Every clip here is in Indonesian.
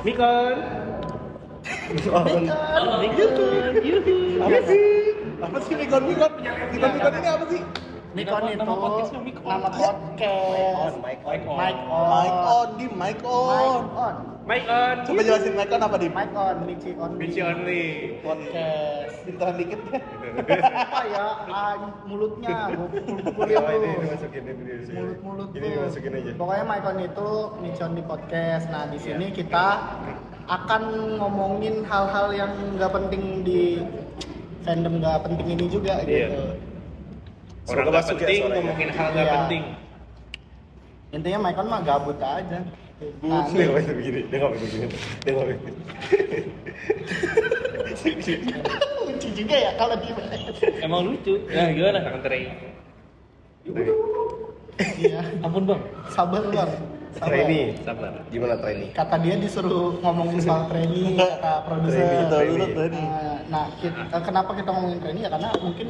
Mikon. Apa sih? Apa sih Mikon ini apa sih? Mikon itu nama podcastnya Mikon. nama podcast. Mic on, Dim, mic on. Mikon. Coba jelasin mic on apa, Dim? Mic on, Mici on. Bici only. Podcast. Ditahan dikit ya. Apa ya? Mulutnya gua pukul-pukulin Ini lu. dimasukin ini. Mulut Ini dimasukin aja. Pokoknya Maikon itu Micon di podcast. Nah di sini kita akan ngomongin hal-hal yang nggak penting di fandom, nggak penting ini juga Iya. gitu. Orang Semoga nggak masuk ya penting suaranya. ngomongin hal nggak Iya. penting. Intinya Maikon mah gabut aja. Nah, Dia nggak bisa begini, dia nggak bisa begini. lucu juga ya kalau di Emang lucu. Nah gimana Kang Trey? Iya. Ampun bang. Sabar bang. Sabar. Trainee, Sabar. gimana trainee? Kata dia disuruh ngomongin soal training, kata produser. Trainee. Nah, kenapa kita ngomongin training ya karena mungkin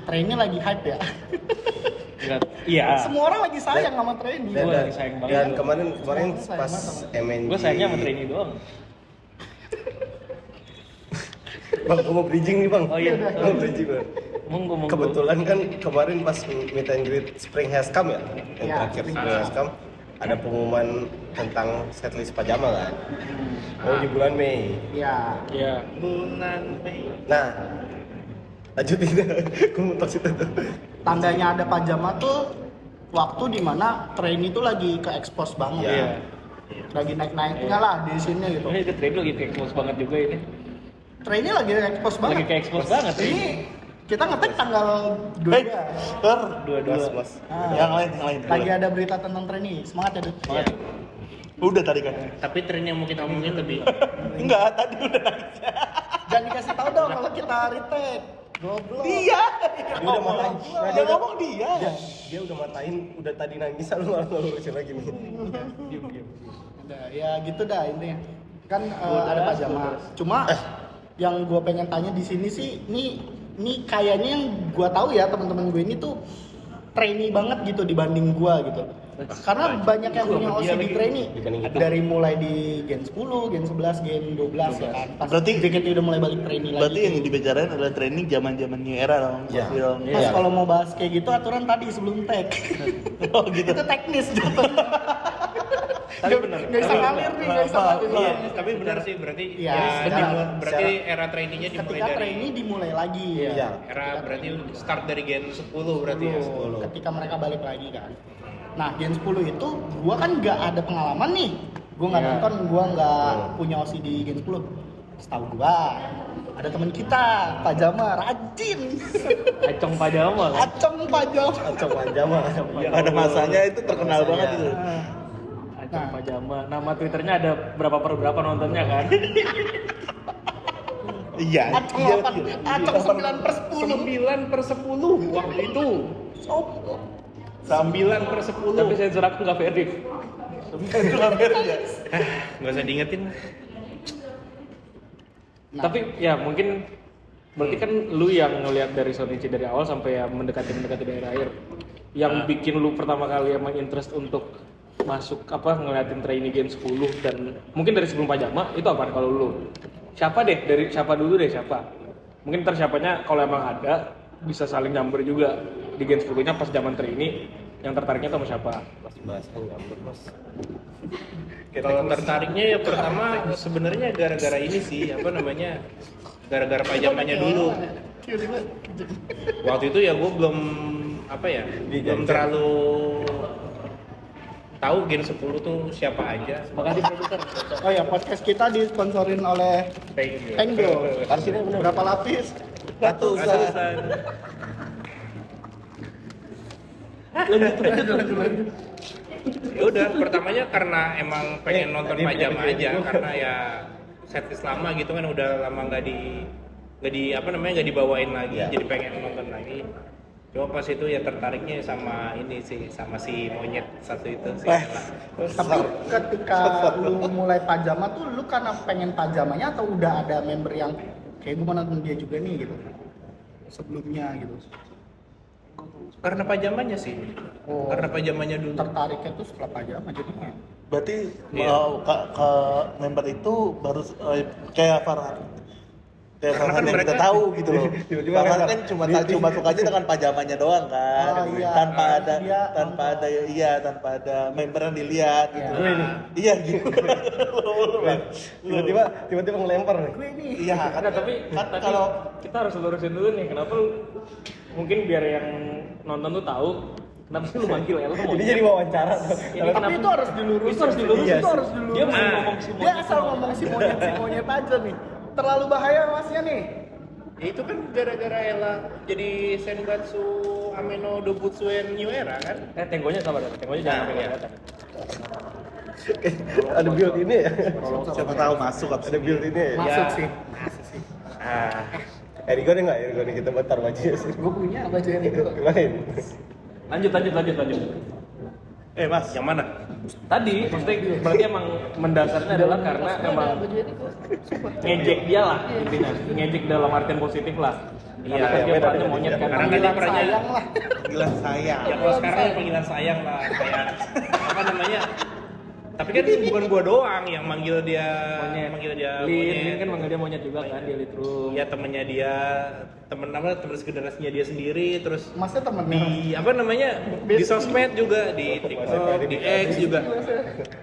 training lagi hype ya. Enggak. Iya. Semua orang lagi sayang sama training. Gua lagi sayang banget. Dan kemarin Semua sayang pas banget sama- MNG. Gue sayangnya sama trainee doang. Bang, gue mau bridging nih bang. Oh iya. Gue mau bridging bang. Monggo. Kebetulan kan kemarin pas meet and greet Spring Has Come ya, yang Iya, terakhir Spring Spring Has Come, ada pengumuman tentang setlist pajama kan. Oh di bulan Mei. Ya, Iya. Bulan Mei. Nah, lanjutin. Gue mau tos itu tuh. tandanya ada pajama tuh waktu dimana train itu lagi ke expose banget. Iya. Lagi naik-naiknya lah di sini gitu. Ini trainee lagi ke expose banget juga ini. Trainnya lagi expose banget. Lagi ke expose banget. Ini kita ngetek tanggal 2. Dua-dua. Mas. Ah, Yang lain. lagi ada berita tentang trainee. Semangat ya, Dut. Semangat. Udah tadi kan. Tapi tren yang mau kita omongin lebih. Enggak, tadi udah nangis. Jangan dikasih tahu dong kalau kita retake. Goblok. Dia. Dia udah matain. Nah, Dia ngomong dia. Dia udah matain, udah tadi nangis lu malah lurusin lagi nih. Udah, ya gitu dah intinya. Kan ada pajama. Cuma yang gue pengen tanya di sini sih, ini kayaknya yang gue tahu ya teman-teman gue ini tuh trainee banget gitu dibanding gue gitu. Karena banyak yang punya OC di trainee. Dibanding kita. Dari mulai di Gen 10, Gen 11, Gen 12 ya kan. Pas Berarti- JKT udah mulai balik trainee lagi. Berarti yang dibicarain adalah training zaman-zaman new era dong. Iya. Film. Pas Iya. kalau mau bahas kayak gitu aturan tadi sebelum tag. Oh gitu. Itu teknis jatuhnya. Tapi benar. Nggak bisa ngalir nih, nggak bisa ngalir. Iya, tapi benar sih berarti Iya, berarti era trainee-nya dimulai Ketika dari trainee dimulai lagi. Iya. era berarti start dari Gen 10 berarti ya. 10. Ketika mereka balik lagi kan. Nah, Gen 10 itu gua kan nggak ada pengalaman nih. Gua nggak Iya. nonton, gua nggak punya OC di Gen 10. Setahu gua ada teman kita, Pajama rajin. Acong pajama kan. Acong Pajama. Acong pajama. Pada masanya itu terkenal Masanya. banget itu. Acong pajama. Nama Twitternya ada berapa nontonnya kan? Iya. Acong 8, Acong 9/10. 9/10 waktu itu. Sombong. 9/10. Tapi sensor aku nggak verif. Itu hampir ya. Nggak usah diingetin. Nah, Tapi ya mungkin berarti kan lu yang ngelihat dari Sonichi dari awal sampai ya mendekati dari akhir. Yang bikin lu pertama kali emang interest untuk masuk ngeliatin trainee Gen 10 dan mungkin dari sebelum pajama itu apa kalau lu? Siapa dulu deh siapa? Mungkin ntar siapanya kalau emang ada bisa saling nyamber juga di Gen 10-nya pas zaman trainee yang tertariknya sama siapa? Mas bahasan ngambur mas. Kalau tertariknya ya pertama sebenarnya gara-gara ini sih gara-gara pajamanya dulu. Waktu itu ya gue belum belum terlalu tahu Gen 10 tuh siapa aja. Makasih produser. oh ya, podcast kita disponsorin oleh Tenggo. Arsinya bener. Berapa lapis? Ratusan. Ya udah, pertamanya karena emang pengen nonton pajama aja karena ya setlist lama gitu kan udah lama nggak dibawain lagi, Iya. jadi pengen nonton lagi. Cuma pas itu ya tertariknya sama ini sih, sama si monyet satu itu sih. Tapi ketika lu mulai pajama tuh lu karena pengen pajamanya atau udah ada member yang kayak gue mau nonton dia juga nih gitu sebelumnya gitu. Karena pajamanya sih. Oh. Karena pajamanya dulu. Tertariknya tuh setelah pajama jadinya. Berarti Iya. mau ke member itu baru kayak Farhan. Kayak Karena Farhan kan yang kita mereka tahu gitu loh. tiba-tiba Farhan member. kan cuma sukanya dengan pajamannya doang kan. Oh, iya. Tanpa ada Dia tanpa ada member yang dilihat gitu. Iya. Iya gitu. Tiba-tiba ngelempar nih. gue nih. Iya kan. Enggak, tapi kalau kita harus lurusin dulu nih, kenapa lu mungkin biar yang nonton tuh tahu kenapa sih lu manggil Ella Ini jadi wawancara. Ini Tapi itu harus dilurusin. Itu harus dilurusin. Itu harus dilurusin. Dia mesti ngomong si Dia asal ngomong si monyet aja nih. Terlalu bahaya masnya nih. Ya itu kan gara-gara Ella jadi Senbatsu Ameno Dobutsuen New Era kan? Tenggonya sabar, tenggonya jangan sampai Iya. kelihatan. Ada build ini ya. siapa tahu masuk abis Ada build ini ya. Masuk Ya. sih. Erigon enggak ya? Erigon kita bentar bajunya sih. Gue punya baju yang itu. Lain. Lanjut. Mas. Yang mana? Tadi maksudnya berarti emang mendasarnya adalah karena emang baju yang itu. ngejek dia lah intinya, ngejek dalam artian positif lah. Iya, Karena kan dia beda, perannya beda, monyet beda. kan. Karena kan dia perannya Sayang lah. Panggilan sayang. ya kalau sekarang ya panggilan sayang lah kayak apa namanya? Tapi kan bukan gua doang yang manggil dia Lin kan manggil dia monyet juga kan, dia Littrum. Ya temennya dia, temen segenerasinya dia sendiri, terus Masnya temennya. di apa namanya di sosmed juga, di TikTok, di X juga.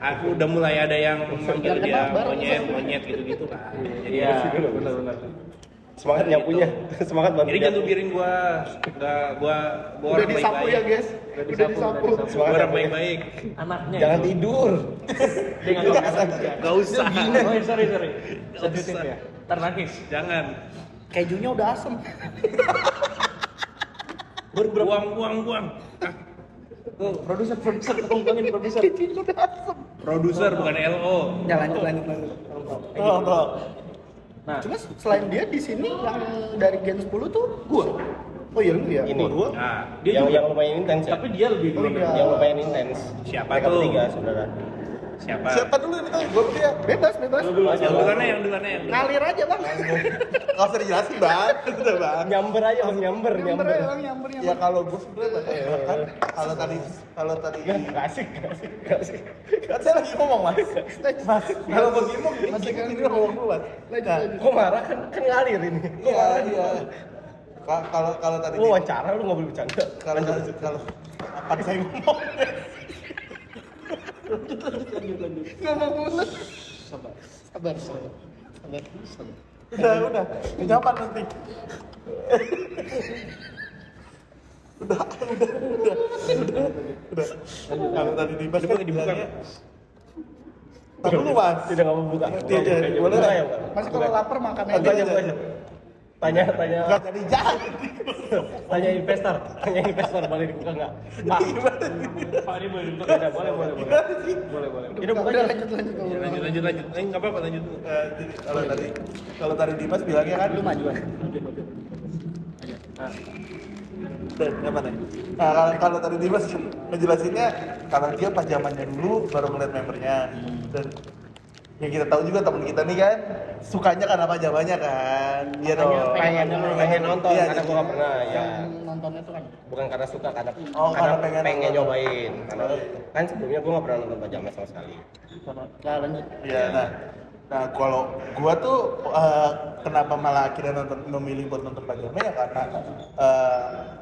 Aku udah mulai ada yang manggil dia monyet gitu kan. Jadi Iya, benar. Semangat nyapunya. Semangat banget. jadi jangan piring gua, enggak gua Udah orang disapu ya baik-baik. guys. Udah disapu. Gua orang baik-baik. Anaknya. Jangan tidur. Dia nggak Gak usah. Oh, sorry. Nggak Sensitif usah. ya. Ntar nangis. Jangan. Kejunya udah asem. Buang. Produser tolong bilangin produser. Kejunya udah asem. Produser bukan LO. Ya lanjut. Tolong. Nah, Cuma selain dia di sini yang dari Gen 10 tuh gua. Oh iya lu ya. Ini. Nah, dia juga, yang lumayan intens ya. tapi dia lebih dulu. iya. Yang lumayan intens. Siapa Mereka tuh? bertiga saudara. Siapa? Siapa dulu ini tuh? Gue dia. Bebas. Yang duluannya. Ngalir aja bang. Nggak usah dijelasin bang. Udah bang. Nyamber aja bang, nyamber. Nyamber aja bang, nyamber. Ya kalau gue sebenarnya kan kalau tadi Nggak asik. kan saya lagi ngomong mas. Kalau begini ini ngomong dulu mas. Nah, Kok marah kan ngalir ini. iya. Kalau tadi Lu wawancara lu nggak boleh bercanda. kalau apa saya ngomong? Ngomong mulu. Sabar. Sabar. Udah. Jawaban nanti. Udah. Kalau tadi dibahas kan bilangnya. Tapi lu mas. Tidak nggak mau buka. Iya, boleh Buka lah. ya, Pak? Masih kalau lapar makan aja. Tanya. Tanya. Nggak jadi jahat. Tanya investor boleh dibuka nggak? Pak, Pak ini boleh untuk ada, boleh. Boleh. ini buka Udah aja. lanjut. Lanjut. Enggak apa-apa lanjut. Kalau tadi Dimas bilangnya kan Lu majuan. yang mana? Nah, kalau tadi Dimas ngejelasinnya kalau dia pajamannya dulu baru ngeliat membernya dan yang kita tahu juga temen kita nih kan sukanya karena pajamannya kan dia dong Pengen nonton Iya, karena jadi- gua nggak pernah ya. Yang nontonnya tuh kan. Bukan karena suka, karena karena pengen nonton. nyobain. Karena kan sebelumnya gua nggak pernah nonton pajama sama sekali. Nah lanjut. Iya, nah kalau gua tuh kenapa malah akhirnya memilih buat nonton pajama ya karena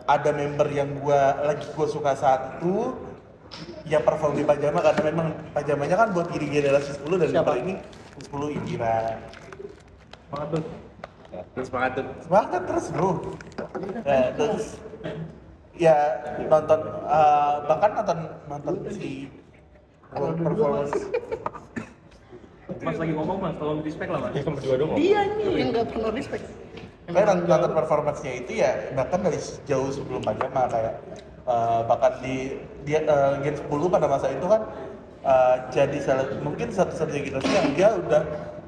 ada member yang gua suka saat itu yang perform di pajama karena memang pajamanya kan buat diri generasi 10 dan Siapa? member ini 10 Indira. Semangat tuh. Semangat tuh. Semangat terus bro. Nah, terus ya nonton bahkan nonton si performance Mas lagi ngomong mas, tolong di respect lah mas. Ya kan berdua doang. Dia nih yang nggak pernah respect. kayak nonton performance-nya itu ya bahkan dari jauh sebelum pajama kayak bahkan di dia Gen 10 pada masa itu kan jadi mungkin satu-satunya generasi yang dia udah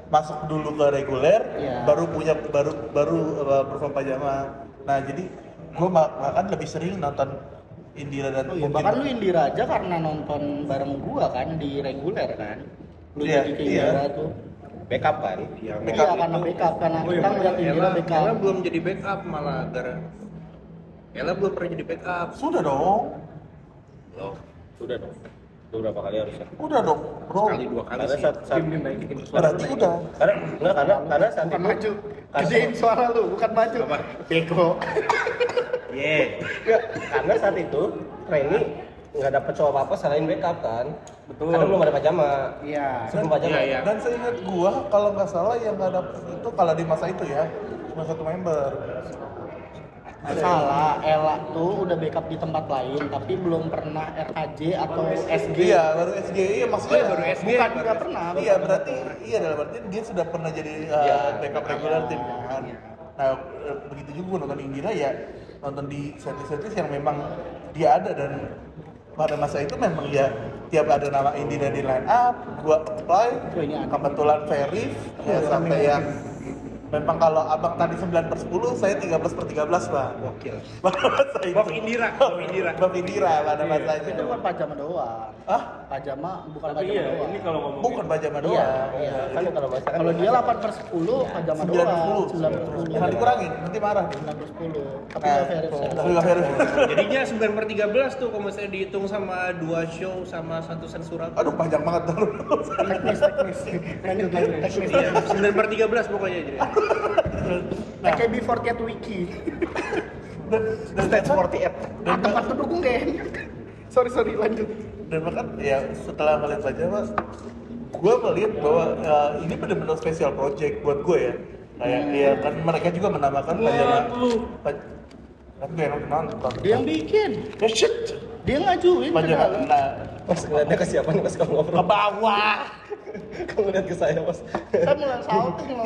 masuk dulu ke reguler Iya. baru perform pajama. Nah jadi gue bahkan lebih sering nonton Indira dan Oh iya, bahkan lu Indira aja karena nonton bareng gua kan di reguler kan. Lu Iya, jadi ke iya. Indira tuh. Backup kan? Iya karena backup karena kita ngeliat Indira backup. Ella belum jadi backup malah Ella belum pernah jadi backup. sudah dong. Loh. Sudah dong. beberapa kali harusnya. Udah dong, bro. Sekali 2 kali Karena sih. saat Tim naikin Berarti udah. karena saat Bukan itu maju. Gedein suara lu, bukan maju. Apa? Bego. Nggak, karena saat itu trainee nggak dapet cowok apa-apa selain backup kan. Betul. Karena belum ada pajama. Iya. Sebelum pajama. Iya, iya. Dan seingat gua kalau nggak salah yang nggak dapet itu kalau di masa itu ya cuma 1 member. Salah, Ella tuh udah backup di tempat lain tapi belum pernah RKJ atau SG. Iya, baru SG. Iya, maksudnya baru SG. Bukan, nggak pernah. Iya, berarti iya dalam arti dia sudah pernah jadi backup regular tim kan. Nah, begitu juga gua nonton Indira ya nonton di setlist yang memang dia ada dan pada masa itu memang ya tiap ada nama Indira di line up, gua apply, kebetulan Ferif ya sampai yang memang kalau abang tadi 9/10, saya 13/13 Pak. Gokil. Pada masa itu. Bob Indira. Bob Indira pada masanya. Itu bukan pajama doang. Hah? Pajama bukan Tapi pajama iya, doang. ini kalau ngomongin Bukan pajama Iya, doang. iya. Kan kalau masakan Kalau dia 8/10 pajama doang. 9/10. 9/10. Jangan dikurangin, nanti marah. 9/10. Tapi Nah, nggak verif. tapi nggak verif. Jadinya 9/13 tuh kalau misalnya dihitung sama 2 show sama 1 sensural. Aduh, panjang banget. Teknis. Lanjut teknis. Iya, 9/13 pokoknya jadi. Nah. AKB48 Wiki. Dan Stage 48. Ah, tempat pendukung geng. Sorry, lanjut. dan bahkan ya setelah ngeliat pajama, gue melihat bahwa ini benar-benar special project buat gue ya. Kayak ya kan mereka juga menamakan pajama. Kan gue yang nonton. Dia yang bikin. Ya shit. Dia ngajuin ke Pajama. dalam. Nah, Mas ngeliatnya ke siapa nih Mas kalau ke ngobrol? bawah. Kamu ngeliat ke saya Mas. Saya mulai salting loh.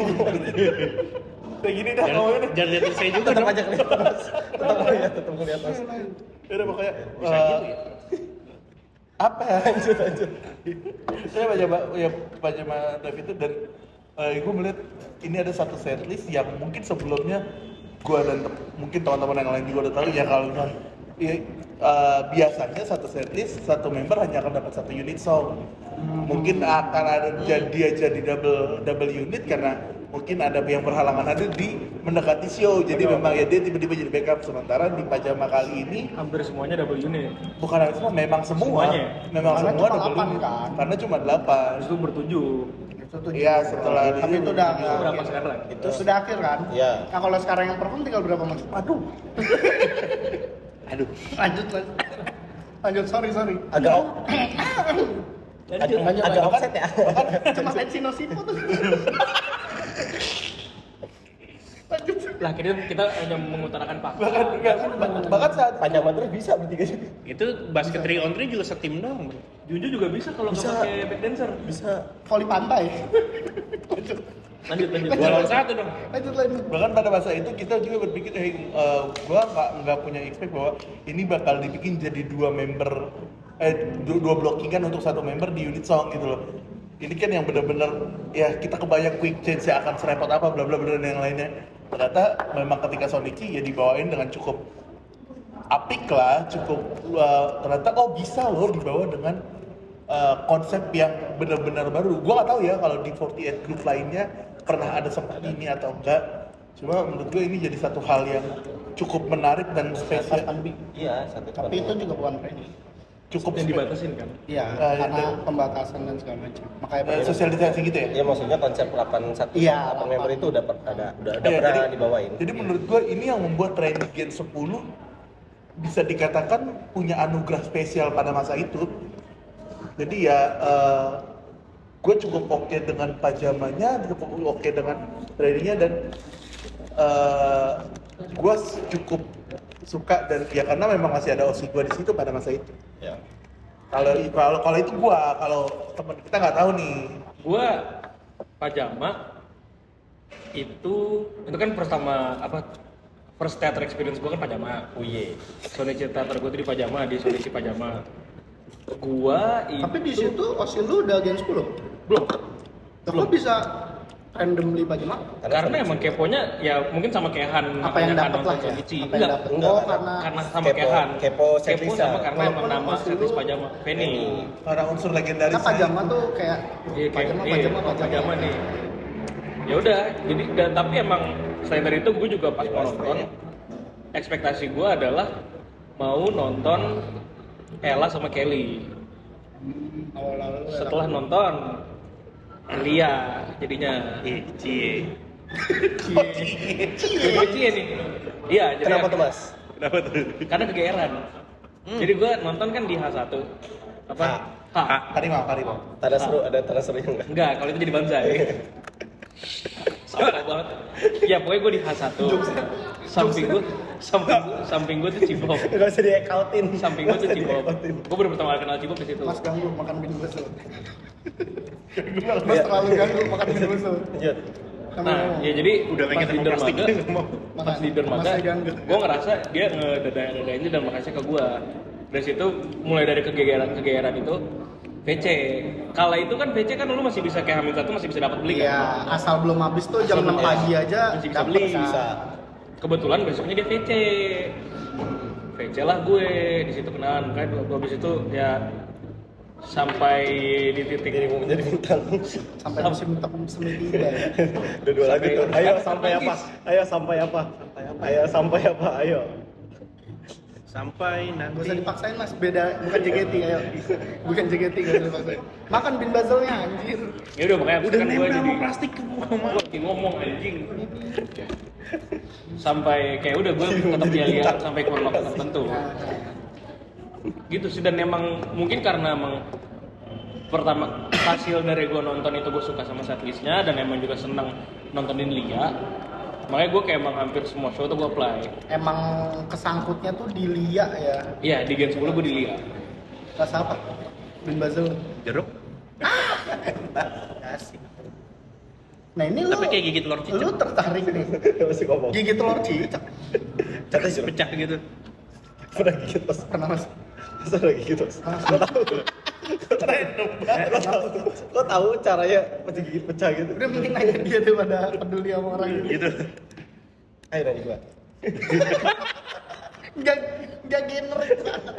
Kayak gini dah ngomongnya nih. Jangan liatin saya juga Tetap dong. aja kelihatan Mas. Tetap ngeliat Mas. Ya udah pokoknya Bisa gitu ya. apa ya? Lanjut. Saya pajama David itu dan gue melihat ini ada satu setlist yang mungkin sebelumnya gue dan mungkin teman-teman yang lain juga udah tahu ya kalau ya, biasanya satu setlist satu member hanya akan dapat 1 unit song. Mungkin akan ada jadi double unit karena mungkin ada yang berhalangan hadir di mendekati show. Jadi memang ya dia tiba-tiba jadi backup. Sementara di pajama kali ini hampir semuanya double unit. bukan hanya semua, memang semua. Semuanya? Memang Karena semua cuma double 8 unit. kan? Karena cuma 8. Itu bertujuh. Iya, setelah Tapi itu udah Itu berapa sekarang? Itu sudah akhir kan? Iya. Nah kalau sekarang yang perform tinggal berapa mas? Aduh. Lanjut. Lanjut, sorry. Agak Lanjut. agak offset ya. Cuma Ensino-Sipo tuh. Lanjut. Lah kita hanya mengutarakan fakta. Bahkan saat Pajama terus bisa bertiga sih. Itu basket 3 on 3 juga setim dong, bro. Junju juga bisa kalau nggak Bisa. pakai back dancer. Bisa. Voli pantai. Lanjut. 2 lawan 1 dong. Lanjut. bahkan pada masa itu kita juga berpikir gua nggak punya expect bahwa ini bakal dibikin jadi dua blockingan untuk satu member di unit song gitu loh. Ini kan yang benar-benar ya kita kebayang quick change ya akan serepot apa bla bla bla dan yang lainnya. Ternyata memang ketika Sonichi ya dibawain dengan cukup apik lah, cukup ternyata bisa loh dibawa dengan konsep yang benar-benar baru. Gua nggak tahu ya kalau di 48 group lainnya pernah ada seperti ini atau enggak. Cuma menurut gue ini jadi satu hal yang cukup menarik dan spesial. Iya, satu. Tapi itu juga bukan training. Cukup Yang dibatasin kan. Iya, karena pembatasan dan segala macam. Makanya social distancing gitu ya. Ya maksudnya konsep 81 Iya, 8 member itu udah Iya, pernah dibawain. Jadi menurut gue ini yang membuat training Gen 10 bisa dikatakan punya anugerah spesial pada masa itu. Jadi ya gue cukup oke dengan pajamanya, cukup oke dengan trainingnya dan gue cukup suka dan ya karena memang masih ada OSI gue di situ pada masa itu. Ya. Kalau itu gue, kalau teman kita nggak tahu nih. Gua pajama itu kan first theater experience gua kan pajama. Uye. Sonichi theater gua tuh di pajama, di Sonichi pajama. Gua itu Tapi di situ Osil lu udah Gen 10? belum. Lo bisa random beli pajama? Karena emang keponya ya mungkin sama kayak Han. Apa yang Han dapat lah nonton ya? Sonichi. Apa yang Enggak. dapat? Enggak, Oh, karena Karena sama Kepo- kayak Han. kepo setlist sama ya. karena emang Walaupun nama Osil setlist lu- pajama. Penny. Karena unsur legendaris. Nah pajama tuh kayak Iya, kayak pajama nih. Ya udah, jadi tapi emang selain dari itu gue juga pas mau nonton, ekspektasi gue adalah mau nonton Ella sama Kelly. Awal-awal. Setelah nonton Elia jadinya Cie. cie nih. Iya, jadi Kenapa tuh Mas? Kenapa tuh? karena kegeeran. Jadi gue nonton kan di H1. Apa? H. Karimau. Tanda seru, ada tanda serunya enggak? Enggak, kalau itu jadi bonsai. Sampah banget. Ya pokoknya gue di H1. Samping gue tuh Cibom. Enggak usah di-accountin. Samping gue tuh Cibom. Gue baru pertama kali kenal Cibom di situ. Mas ganggu makan bin busuk. Mas terlalu ganggu makan bin busuk. Lanjut. Nah, ya jadi Udah pas lagi di plastik dermaga, ngomong. pas di dermaga, Masih ganggu. gue ngerasa dia ngedadain dan makasih ke gue. Dari situ mulai dari kegeeran itu VC. Kala itu kan VC kan lu masih bisa kayak Hamil 1 masih bisa dapat beli Iya, kan? asal belum habis tuh jam 6 pagi aja Masih bisa dapet, beli. kan? Bisa. Kebetulan besoknya dia VC. VC lah gue di situ kenalan kan gue habis itu ya sampai di titik Jadi mau menjadi bintang. sampai musim semi 3 ya. Udah 2 lagi tuh. Ayo Sampai sampai apa? nangis. Ayo sampai apa? Ayo sampai apa? Ayo. Sampai Gak usah nanti dipaksain mas, beda, bukan JKT ayo. Bukan JKT, gak usah dipaksain. Makan bin bazelnya anjir. ya udah makanya udah kan gue nempel jadi sama plastik ke gua mah. gue ngomong anjing sampai kayak udah gue tetap lihat sampai ke waktu tertentu gitu sih. Dan emang mungkin karena emang pertama hasil dari gue nonton itu gue suka sama setlistnya dan emang juga seneng nontonin Lia, makanya gue kayak emang hampir semua show tuh gue apply. Emang kesangkutnya tuh di Lia ya. Iya di Gen 10 gue di Lia. Rasa apa? Bin bazel. Jeruk. Asik. Nah ini lu, Tapi kayak gigit telur cicak. lu tertarik nih. Masih ngomong. Gigit telur cicak. Catat sih. Pecah gitu. Pernah gigit Mas. Pernah mas? Masa lagi gigit Mas? Kok tahu? Kok tahu caranya pecah gigit pecah gitu? Udah mending nanya dia daripada peduli sama orang ini. Gitu. Ayo nanya gua. Gak generik banget.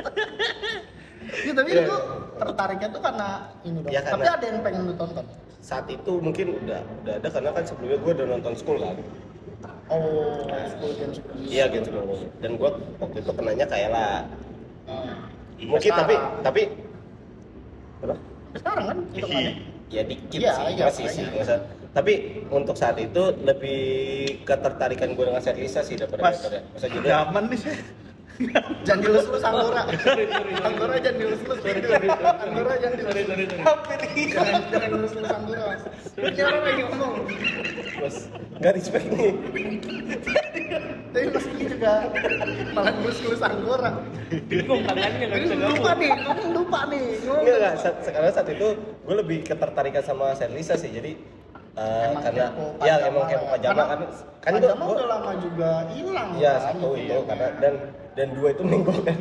Ya tapi lu tertariknya tuh karena ini dong. Ya, Tapi karena- ada yang pengen lu tonton. Saat itu mungkin udah ada karena kan sebelumnya gua udah nonton School kan. Oh, School Games. Iya gitu. Dan gua waktu itu kenanya kayak lah. Mungkin Sekarang. tapi apa? Sekarang kan hitungannya. Ya dikit Iya, sih, iya, masih sih. makanya. Nggak usah. Tapi untuk saat itu lebih ketertarikan gue dengan setlistnya sih daripada Mas, masa juga. zaman nih sih. Jangan dilus-lus Anggora. Anggora jangan dilus-lus. Anggora jangan dilus-lus. Jangan dilus-lus Anggora, Mas. Ini orang lagi ngomong. Mas, nggak respect nih. Tapi Mas ini juga malah dilus-lus Anggora. Bingung tangannya nggak bisa Lupa nih, ngomong lupa nih. Ngomong. Enggak, sekarang saat itu gue lebih ketertarikan sama setlistnya sih. Jadi karena kepo ya pajama emang kayak ya. pajama kan kan Pajama gua udah lama juga hilang. ya kan? satu itu karena dan dua itu menggolkan.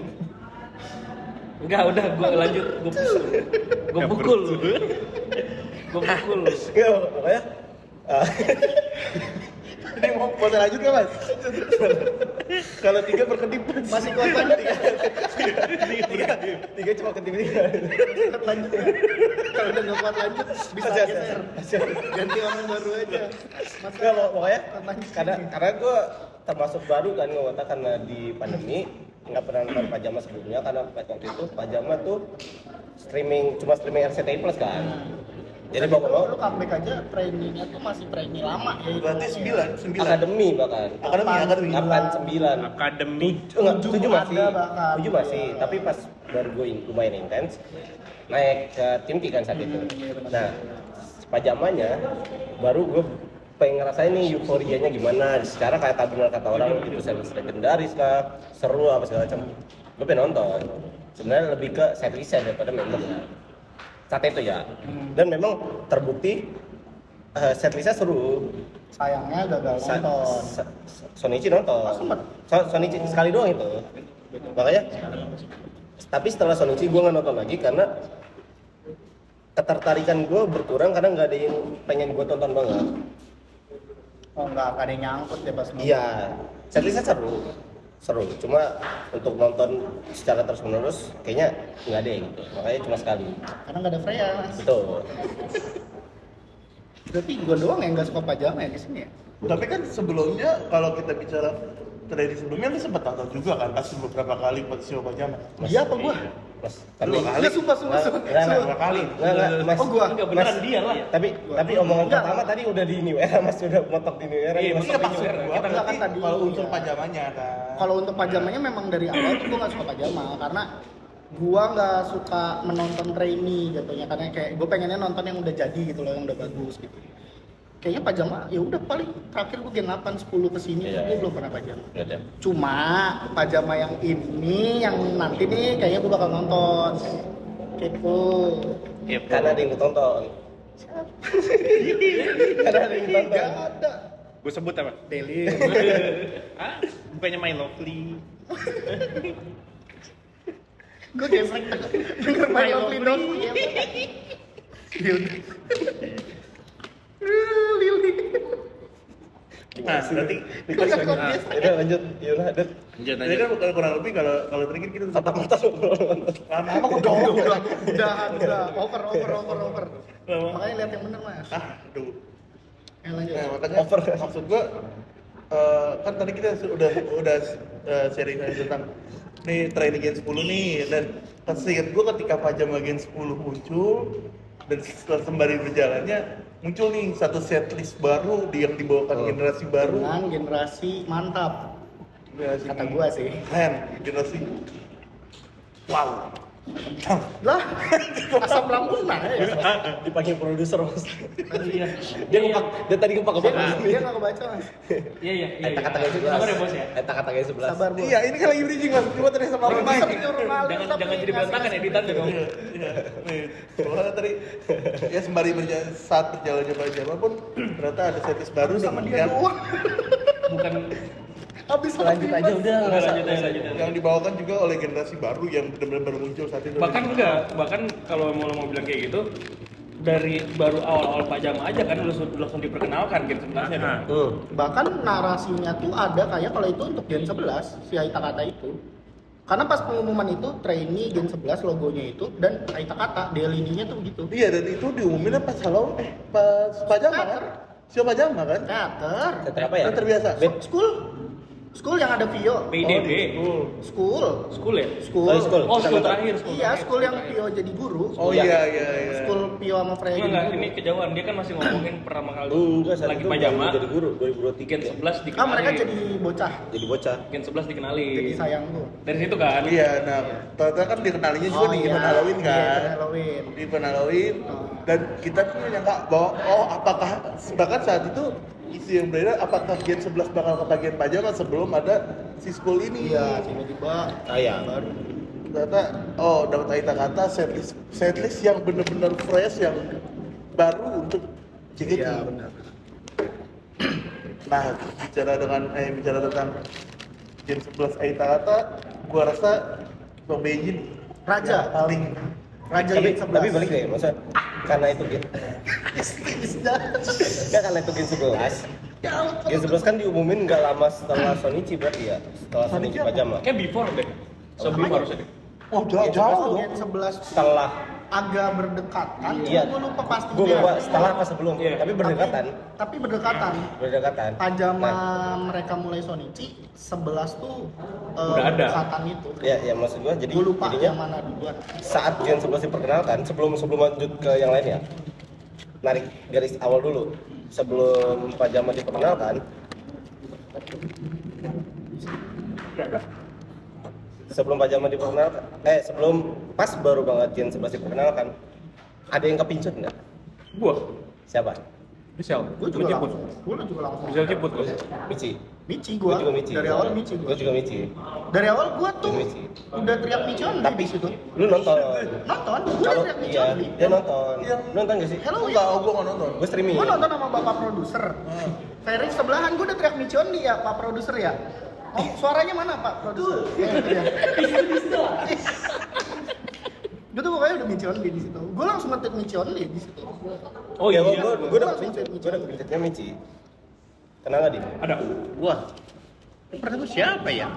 enggak udah gue lanjut gue pukul Enggak, pokoknya Ini mau lanjut nggak mas? Kalau 3 berkedip Masih kuat lanjut ya? tiga cuma ketip tiga. Kuat lanjut ya? Kalau udah nggak kuat lanjut bisa Masih, geser. masih. Ganti orang baru aja. Mas, Enggak, pokoknya kuat lanjut. karena gue termasuk baru kan ngomongnya karena di pandemi nggak pernah nonton pajama sebelumnya karena waktu itu pajama tuh cuma streaming RCTI Plus kan. Jadi Tadi mau lu comeback aja trainingnya tuh masih training lama ya. Berarti 9 akademi bahkan. Akademi. 8 9. Akademi. Enggak, Tujuh 7 masih. ada bahkan. 7 masih, Iya. tapi pas baru gue lumayan intens naik ke tim T kan saat itu. iya benar. Nah, pajamanya baru gue pengen ngerasain nih euforianya gimana. Secara kayak kata orang itu series legendaris lah, seru apa segala macam. Gue pengen nonton. Sebenarnya lebih ke setlistnya daripada member. Saat itu ya. Dan memang terbukti setlistnya seru. Sayangnya gagal nonton. Sonichi nonton. Oh, sempet? Sonichi sekali doang itu. Makanya. Tapi setelah Sonichi gue nggak nonton lagi karena ketertarikan gue berkurang karena nggak ada yang pengen gue tonton banget. Oh enggak ada yang nyangkut ya pas nonton. Iya, setlistnya seru. Cuma untuk nonton secara terus menerus kayaknya nggak ada yang gitu. Makanya cuma sekali. Karena nggak ada Freya mas. Betul. Berarti gua doang yang nggak suka pajama ya di sini ya. Tapi kan sebelumnya kalau kita bicara training sebelumnya lu sempat nonton juga kan pasti beberapa kali show pajama. Iya apa gua? Mas. Dua kali. Enggak, sumpah. Dua kali. Enggak, Mas. Oh, gua. Enggak beneran dia lah. Tapi omongan Enggak. pertama tadi udah di New Era, Mas, udah motok di New Era. Iya, Mas. motok di New Era. Gua Kita nggak berarti kan tadi. kalau unsur pajamannya kan. Kalau untuk pajamanya memang dari awal tuh gue nggak suka pajama karena gua nggak suka menonton trainee jatuhnya, karena kayak gue pengennya nonton yang udah jadi gitu loh, yang udah bagus gitu. Kayaknya pajama ya udah paling terakhir gue Gen 8 10 kesini Iya, gue iya. belum pernah pajama. Udah deh. Cuma pajama yang ini yang nanti nih kayaknya gue bakal nonton. Gitu. Iya, Karena ada yang ditonton. Karena ada yang ditonton. Gak ada. gue sebut apa? Deli. Ah, bukannya My Lovely. Gue gesrek denger My Lovely dong. Lili. Nah, berarti Udah lanjut, Yuna, Dut. Lanjut, ini kan bukan kurang lebih kalau tadi kan kita Mata-mata lu. lama-lama kok Udah over. Makanya lihat yang bener Mas. aduh. Lanjut. Nah, makanya Over. maksud gua kan tadi kita udah sharing tentang nih training Gen 10 nih, dan seingat gua ketika pajama Gen 10 muncul dan setelah sembari berjalannya muncul nih satu setlist baru yang dibawakan generasi baru. Dengan generasi mantap. Generasi Kata gua sih. keren, generasi wow. Lah, asam lambung nah ya. Dipanggil produser, Mas. Iya. Dia tadi kepak Dia nggak kebaca Mas. Iya. Kata-kata kayak Sabar ya, Bos ya. Kata-kata kayak 11. Sabar Bos. Iya, ini kan lagi bridging Mas. Coba tadi sama apa Bisa nyuruh ngalir, Jangan tapi jadi berantakan ngasih- editannya dong. Iya, nih. Soalnya tadi ya sembari saat berjalannya pajama pun ternyata ada setlist baru sama dengan dia doang. Bukan Habis Lanjut aja udah, nggak usah. lanjut. yang dibawakan juga oleh generasi baru yang benar-benar baru muncul saat itu. Bahkan kalau mau bilang kayak gitu dari baru awal-awal pajama aja kan langsung diperkenalkan Gen 11-nya dong. Bahkan narasinya tuh ada kayak kalau itu untuk Gen 11 si Aita Kata itu. Karena pas pengumuman itu trainee Gen 11 logonya itu dan Aita Kata DLD-nya tuh begitu. Iya, dan itu diumuminnya pas pas pajama kan? Siapa pajama kan? Teater, Teater apa ya? Teater biasa. school yang ada Vio. PDB. School ya? School. Oh, school. Oh, school terakhir. Iya, school yang Vio jadi guru. Oh iya iya. School Pio sama Freya jadi Enggak, guru. ini kejauhan. Dia kan masih ngomongin pertama kali Enggak, saat lagi itu pajama. baru jadi guru 2023. Gen 11 dikenali. Ah, mereka jadi bocah, Jadi bocah. Gen 11 dikenali. jadi sayang tuh. Dari situ kan. Iya, nah ternyata kan dikenalinya juga di event Halloween Iya, kan. event Halloween. Di event Halloween Oh. dan kita tuh nyangka bahwa apakah bahkan saat itu isu yang beredar apakah Gen 11 bakal kebagian pajama sebelum ada si school ini. Iya, tiba-tiba Iya. baru. Ternyata dapat Aita Kata setlist yang benar-benar fresh, yang baru untuk JKT. Iya, benar. Nah, bicara tentang Gen 11 Aita Kata, gua rasa Bang Beijing Raja. yang paling Raja Tapi Gen 11. tapi balik deh, masa karena itu Gen. Enggak, karena itu Gen 11. Gen 11 kan diumumin nggak lama setelah Sonichi berarti ya, setelah Sonichi Sonichi apa? pajama. Kayak before deh. Sebelum harusnya deh. oh Gen 11 jauh. Gen 11 Setelah agak berdekatan. Iya. Gue lupa pastinya. gue lupa setelah apa sebelum, Iya. tapi berdekatan. Tapi berdekatan. Berdekatan. Pajama Nah, mereka mulai Sonichi 11 tuh Udah ada. berdekatan itu. ya maksud gua jadi Gue lupa jadinya yang mana duluan. saat Gen 11 diperkenalkan sebelum lanjut ke yang lain ya, narik garis awal dulu sebelum pajama diperkenalkan. Sebelum pajama diperkenalkan, sebelum pas baru banget Gen 11 diperkenalkan, ada yang kepincut nggak? Gua. Siapa? Michelle. Gue juga Ciput. langsung. Michelle Ciput gua. Michi. Michi Gue gue. juga Michi. Dari awal Michi gue. Gue juga Michi. Dari awal gue tuh Michi. udah teriak Michi only Tapi di situ. lu nonton? Nonton, gue udah Kalau teriak Michi iya, only. dia nonton. Nonton gak sih? Hello, Enggak, gua nggak nonton. Gue streaming. Gue nonton sama bapak produser. Ferry sebelahan gue udah teriak Michi only ya, Pak produser ya. Oh, suaranya mana Pak produser? Iya. Gue tuh pokoknya udah Michi only di situ. Gue langsung ngetik Michi only di situ. Oh ya, iya. gue udah kepincitnya Michi. Kenal nggak, Di? Ada. Gua pertama siapa ya?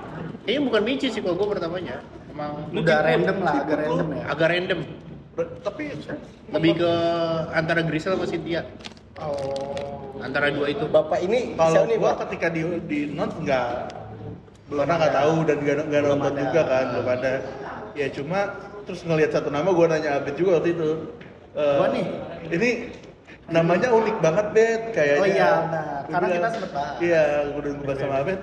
Kayaknya bukan Michi sih kalau gua pertamanya. Emang Udah random lah, agak random ya. agak random. Tapi Lebih ke antara Grisel sama Cynthia. Oh. Antara dua itu. Bapak ini kalau siapa nih, gua Pak? ketika di not nggak nggak tahu dan nggak nonton Belum juga ada. kan, belum ada. Ya cuma terus ngelihat satu nama, gue nanya Abed juga waktu itu. Gua nih. Ini namanya unik banget, Bet, kayaknya. Oh iya, benar. Gua Karena bilang, kita sempet bahas. Iya, gue udah bahas sama Abed.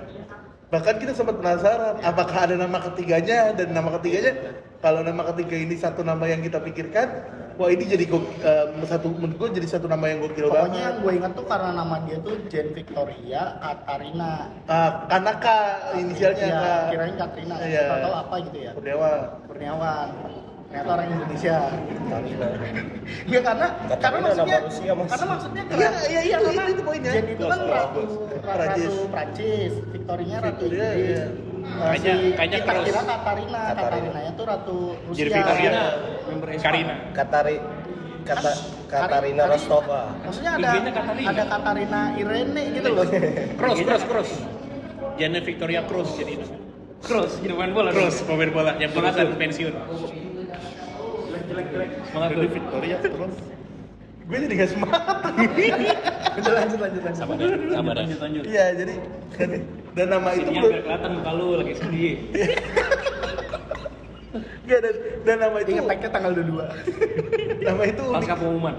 Bahkan kita sempat penasaran, apakah ada nama ketiganya, dan nama ketiganya, kalau nama ketiga ini satu nama yang kita pikirkan, wah ini jadi menurut gue jadi satu nama yang gokil Pokoknya banget. yang gue ingat tuh karena nama dia tuh Jen Victoria Katarina. Karena K inisialnya Iya, K. kirain Katrina. Iya. Nggak tahu apa gitu ya. Kurniawan. Ternyata orang Indonesia. Katarina. Iya karena Katarina maksudnya nama Rusia, Mas. karena maksudnya Iya, iya, karena itu poinnya. Jen itu kan ratu Prancis. ratu Prancis, Victoria ratu Victoria, Inggris. iya. Kayaknya kita terus. kira Katarina, Katarinanya tuh ratu Rusia. Jadi Victoria, member Karina. Katarina Rostova. Maksudnya IG-nya Katarina. ada Katarina Irene gitu loh. Cross. Janet Victoria Cross jadi itu. Cross, jadi pemain bola. Cross, pemain bola yang barusan pensiun. Semangat tuh. Victoria terus. Gue jadi gak semangat. Udah lanjut. Sabar. Lanjut. Iya, jadi dan nama itu Sini belum. biar kelihatan muka lu lagi sedih. Iya, dan nama itu. Ingat tag-nya tanggal 22. Nama itu unik. Pasca pengumuman.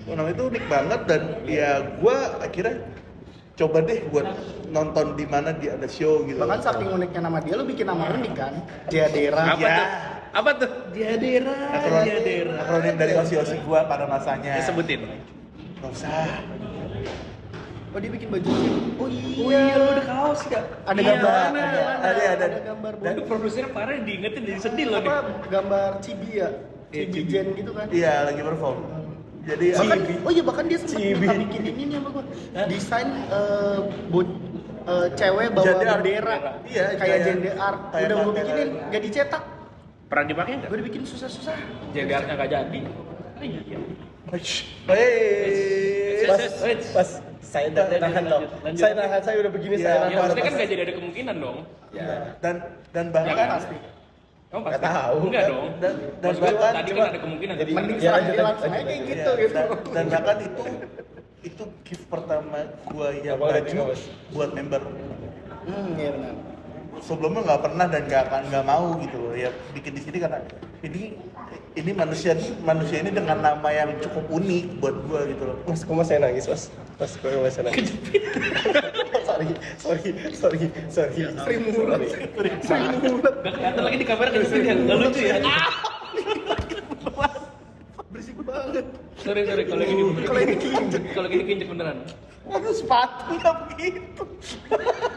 Nama itu unik banget dan ya gue akhirnya coba deh buat nonton di mana dia ada show gitu. Bahkan saking uniknya nama dia, lu bikin nama unik kan? Diadera. Apa tuh? Apa tuh? Diadera. Akronim dari osi-osi gue pada masanya. Sebutin. Nggak usah. Oh dia bikin baju sih. Oh iya, lu ada kaos ya? Ada Iya, gambar. mana? Ada. gambar Dan boneka. produsernya parah diingetin jadi sedih loh nih. Apa gambar Cibi ya? Iya, Cibi Cibi. Jen gitu kan? Iya, lagi perform. Jadi bahkan dia sempat minta bikin ini nih sama gua. Desain cewek bawa Jende art. bendera. Iya, kayak kayak- Jende art. kayak Udah gua pameran. bikinin, gak dicetak. Pernah dipakai nggak? Gua dibikin susah-susah. Jagarnya nggak jadi. Iya. Pas saya udah tahan loh. Saya udah begini Iya, saya Ya nahan. maksudnya kan nggak jadi ada kemungkinan dong. dan Ya bahkan kan? Pasti. Kamu Nggak tahu. Enggak dong. dan Maksud gua bahkan tadi kan ada kemungkinan. Jadi- Mending Ya, serang lanjut, dia lanjut, langsung aja lanjut. kayak Iya, gitu gitu. dan bahkan itu gift pertama gua yang Apa ada baju juga, Mas? buat member. Iya benar. Sebelumnya nggak pernah dan nggak mau gitu loh ya bikin di sini karena ini manusia ini dengan nama yang cukup unik buat gua gitu loh. Mas, kok mas saya nangis, Mas? Mas, kok mas saya nangis? sorry. Sering mulut. Gak kelihatan lagi di kamera kejepit ya. Gak lucu ya. Berisik banget. Sorry kalau gini. Kalau gini kinjek beneran. Aduh sepatu nggak begitu.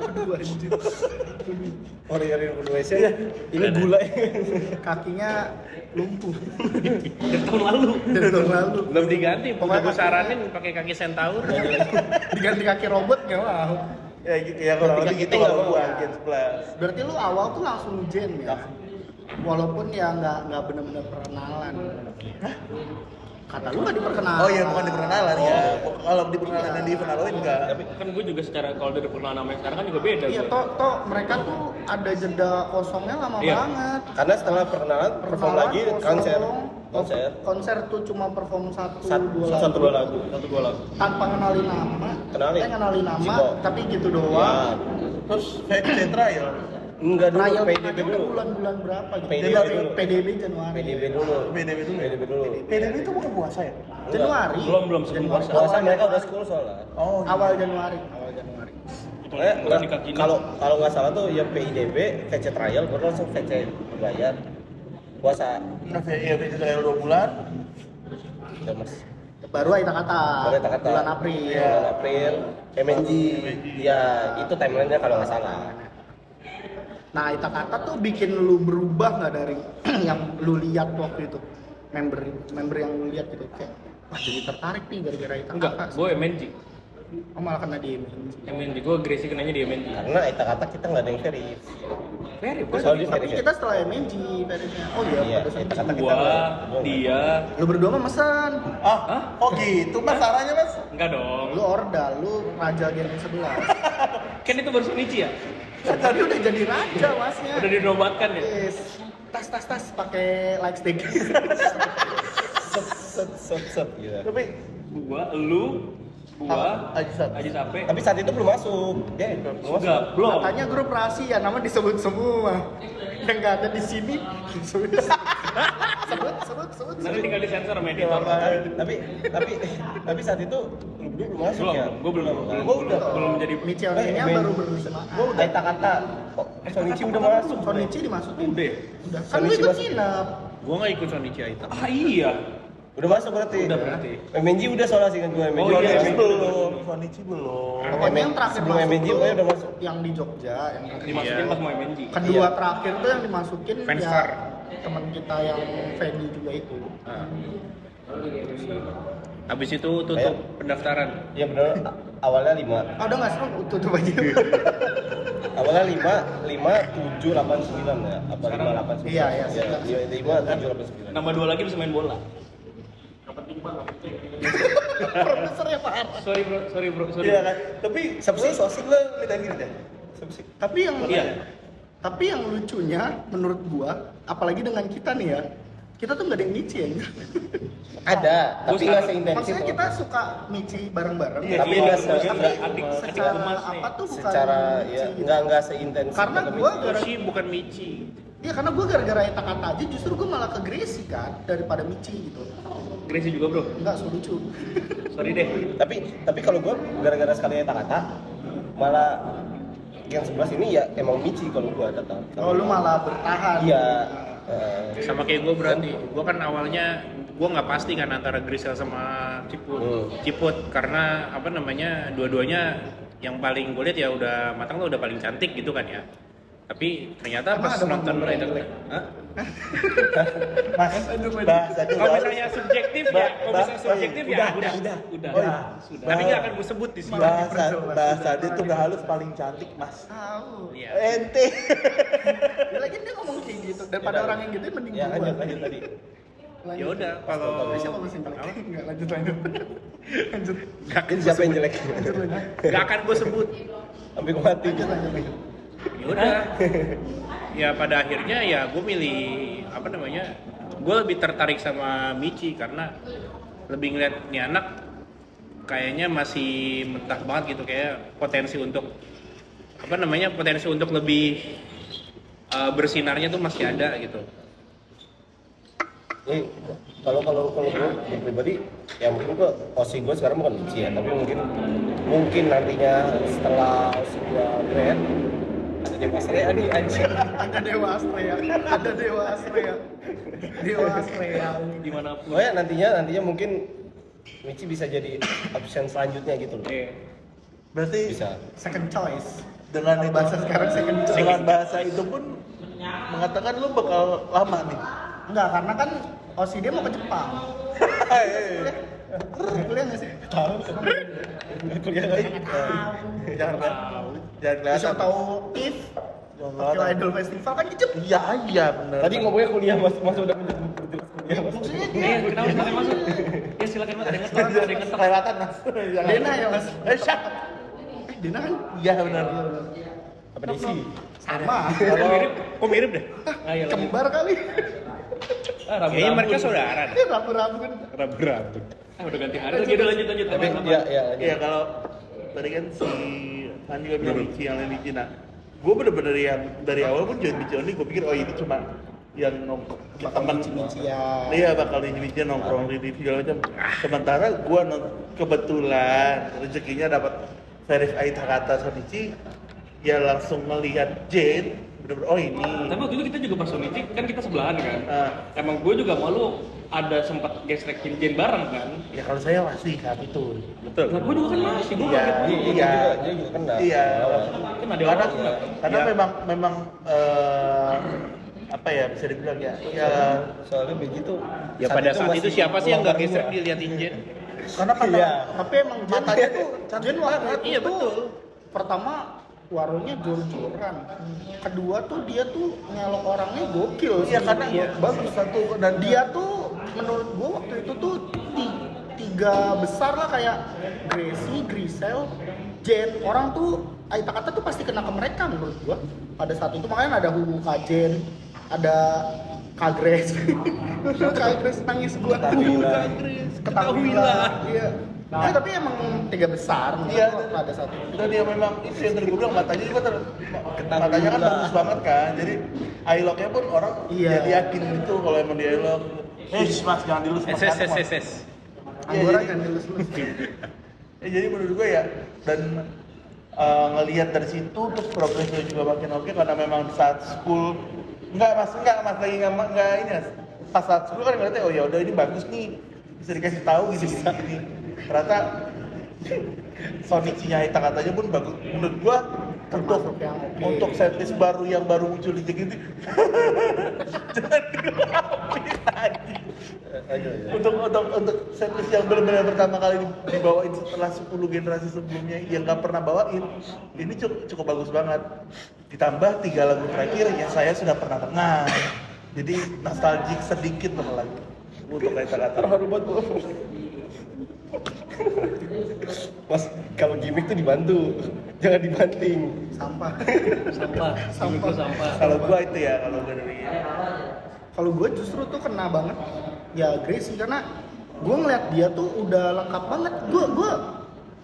Aduh anjir. Orientin Indonesia. Ini gula ya. Kakinya lumpuh. Dari tahun lalu. Dari tahun lalu. Belum diganti. Pokoknya Gue saranin pakai kaki centaur. Diganti kaki robot gak mau. Ya gitu ya kurang lebih gitu nggak kalau mau. gua Gen 11. Berarti lu awal tuh langsung Jen ya? Walaupun ya nggak benar-benar perkenalan. Kata lu nggak diperkenalan. Oh iya bukan di perkenalan ya. Kalau di perkenalan yang di event Halloween enggak. Tapi kan gue juga secara kalau dari perkenalan namanya sekarang kan juga beda. Iya, gua. toh mereka tuh ada jeda kosongnya lama Iya. banget. Karena setelah perkenalan perform lagi konser. Konser tuh cuma perform satu dua Satu dua lagu. tanpa ngenalin nama. Kenalin. Ngenalin nama, Ciko. tapi gitu Ya. doang. Terus fake trial. Enggak dulu, Trial PDB aja dulu. udah bulan-bulan berapa gitu? PDB dulu. PDB Januari. PDB dulu. PDB dulu. PDB dulu. PDB itu bukan puasa ya? Januari. Belum sebelum Januari. puasa. Puasa Awal mereka udah Januari. school soalnya. Oh. Awal Januari. Kalau nggak salah tuh ya PIDB, VC trial, baru langsung VC bayar. Puasa. Iya fake trial 2 bulan. Ya mas. Baru Aita Kata. Baru kita kata. Bulan April. Bulan April. MNG. Ya itu timelinenya kalau nggak salah. Nah, Aita Kata tuh bikin lu berubah nggak dari yang lu lihat waktu itu? Member yang lu lihat gitu kayak wah jadi tertarik nih gara-gara Aita Enggak, Kata. gue MNG. Oh malah kena di MNG. MNG gue Gracie kenanya di MNG. Karena itu kata kita nggak ada yang verif. Very Soalnya Tapi verif. kita setelah MNG verifnya. Oh iya, Iya, pada saat itu itu. kata kita. Gua, dia, Lu berdua mah mesen. Ah, oh gitu mas caranya mas? enggak dong. Lu order, lu raja gen 11. Kan itu baru Shinichi ya? Tadi udah jadi raja masnya. Udah dinobatkan ya? Yes. Tas pakai light stick. Set gitu. Tapi Gua, Aji Aji Sape. Tapi saat itu belum masuk. Ya, belum masuk. Enggak, belum. Katanya grup rahasia, nama disebut semua. Yang nggak ada di sini disebut. sebut. Nanti tinggal disensor sama editor. Tapi saat itu lu belum masuk ya? Gue belum. Gua udah. Belum jadi Michel-nya baru berlima. Gua udah kata Sonichi udah masuk. Sonichi dimasukin. udah. Udah. Kan lu ikut nginep. Gua nggak ikut Sonichi Aita. Ah iya. Udah masuk berarti? Udah berarti. MNG udah soalnya sih kan gue MNG. Oh, iya, MNG belum. Sonichi belum. Pokoknya yang terakhir sebelum masuk MNG tuh pokoknya udah masuk. yang di Jogja, yang terakhir. Dimasukin Iya. pas mau MNG. Kedua Iya. terakhir tuh yang dimasukin Fanstar. ya teman kita yang Fendi juga itu. Habis itu tutup Ayo. pendaftaran. Iya bener, awalnya 5. Ah, udah nggak seru tutup aja. Awalnya 5, 7, 8, 9 ya? Apa 5, 8, 9? Iya, iya. 5, 7, 8, 9. Nambah 2 lagi bisa main bola. Produsernya parah. Sorry bro. Iya kan. Tapi Sepsi, sosin lo minta gini deh. Tapi yang Iya. tapi yang lucunya menurut gua, apalagi dengan kita nih ya, kita tuh nggak ada yang mici ya. Ada, tapi nggak seintensif. Maksudnya kita suka mici bareng-bareng. Iya, Tapi iya, nggak bener. adik secara gemas nih. apa tuh bukan secara mici ya gitu. nggak seintensif. Karena tapi- gua gara Yoshi bukan Michi. Iya, karena gua gara-gara eta kata aja justru gua malah ke Gracie kan daripada mici gitu. Gracie juga bro. Enggak, so lucu. Sorry deh. tapi kalau gue gara-gara sekali kata malah yang 11 ini ya emang Michi kalau gue datang. Oh, lu malah bertahan. Iya. Sama kayak gue berarti. Gue kan awalnya gue nggak pasti kan antara Grisel sama Ciput karena apa namanya dua-duanya yang paling gue lihat ya udah matang lo udah paling cantik gitu kan ya. Tapi ternyata Emang pas ada nonton momen itu, jelek? Hah? Mas, bahas aja Kalau udah. misalnya subjektif ya, kalau misalnya subjektif ya ada. Udah. Oh, iya. Sudah. Tapi nggak akan gue sebut di sini. Bahasa dia tuh udah halus paling cantik, Mas. Tahu. Iya. Ente. Ya, lagi dia ngomong kayak gitu. Daripada orang yang gitu mending Ya gua. lanjut tadi. Lanjut. Ya udah kalau Siapa masih jelek? Enggak, lanjut. Lanjut. Ini siapa yang jelek? nggak akan gue sebut. Sampai gue mati. Lanjut. Ya udah. Ya pada akhirnya ya gue milih apa namanya? Gue lebih tertarik sama Michi karena lebih ngeliat nih anak kayaknya masih mentah banget gitu, kayak potensi untuk apa namanya, potensi untuk lebih bersinarnya tuh masih ada gitu. Kalau gue pribadi ya mungkin gue osi gue sekarang bukan Michi ya, tapi mungkin nantinya setelah osi gue grad ada Dewa Astrea nih anjing. Ada Dewa Astrea. Ada Dewa Astrea. Dewa Astrea. Dimanapun. Oh ya nantinya mungkin Michi bisa jadi option selanjutnya gitu loh. Berarti Bisa. Second choice. dengan itu Bahasa sekarang second choice. dengan bahasa itu pun mengatakan lu bakal lama nih. Enggak, karena kan Osi dia mau ke Jepang. Kuliah nggak sih? Tahu. Kuliah jangan Bisa kelihatan. tahu if Jangan Tokyo kelihatan. Idol Festival kan di Jepang. Iya benar. Tadi ngomongnya kuliah mas udah menjadi kuliah mas. Maksudnya dia Kenapa silakan masuk? Ya silakan Mas. Ada yang ngetok, ada yang ngetok. kelewatan Mas. Jangan. Dena ya mas. Syah. Dena kan Iya benar. Apa Desi? sama. Kok mirip deh? Ayo lanjut. Kembar kali. Kayaknya mereka saudara deh. Rabu-rabu. Rabu-rabu. Udah ganti hari. Jadi lanjut. Tapi Aman. ya Iya kalau tadi kan si An juga bilang Michi yang lain di Cina. Gue bener-bener yang dari awal pun jadi Michi only. Gue pikir oh ini cuma yang nongkrong teman. Mici-mician. Iya bakal Michi nongkrong di TV segala macam. Sementara gue kebetulan rezekinya dapat Serif Aita kata Sonichi, ya langsung melihat Jane. Bener-bener oh ini. Tapi waktu itu kita juga pas Sonichi kan kita sebelahan kan. Ah. Emang gue juga malu ada sempat gesrekin Jen bareng kan. Ya kalau saya masih saat itu. Betul. Nah, gue juga kan masih, gue Iya, kaget banget. iya. dia juga kenal. Iya. Kan ada Karena, orang karena Iya. memang apa ya bisa dibilang ya Soalnya begitu. Ya pada saat itu masih siapa sih yang nggak ulang gesrek tahun diliatin Jen? karena kata Iya. Tapi emang Jen matanya tuh Jen waktu itu Iya, betul. Pertama warungnya jor-joran. Kedua tuh dia tuh nyelok orangnya gokil sih. iya karena bagus satu dan Dia tuh menurut gua waktu itu tuh tiga besar lah kayak Gracie, Grisel, Jen. Orang tuh Aita kata tuh pasti kena ke mereka menurut gua. Pada saat itu makanya ada Hugo Kajen, ada Kagres. Kagres nangis gua. Ketahuilah. Ketahuilah. Iya. Nah, tapi emang tiga besar menurut Iya, gua pada saat itu. dan dia memang itu yang tadi gue bilang matanya juga matanya kan bagus banget kan jadi iLog-nya pun orang Iya. jadi yakin gitu kalau emang di iLog. Mas jangan dilus mas. SSSSS. Anggora jadi- kan dilus-lus. Jadi menurut gue ya dan ngelihat dari situ terus progresnya juga makin oke karena memang saat school enggak mas lagi nggak ini mas. Pas saat school kan ngeliatnya oh ya udah ini bagus nih bisa dikasih tahu gini. Ternyata Sonic Haita katanya pun bagus menurut gua Termasuk yang oke. untuk setlist baru yang baru muncul di JKT jangan dilakuin lagi untuk setlist yang benar-benar pertama kali dibawain setelah 10 generasi sebelumnya yang nggak pernah bawain ini cukup bagus banget ditambah 3 lagu terakhir yang saya sudah pernah dengar jadi nostalgic sedikit lagi untuk kata-kata Terharu banget gua. Mas, kalau gimmick tuh dibantu, jangan dibanting. Sampah. kalau gua itu ya kalau gua dari Kalau gue justru tuh kena banget ya Gracie karena gue ngeliat dia tuh udah lengkap banget. Gue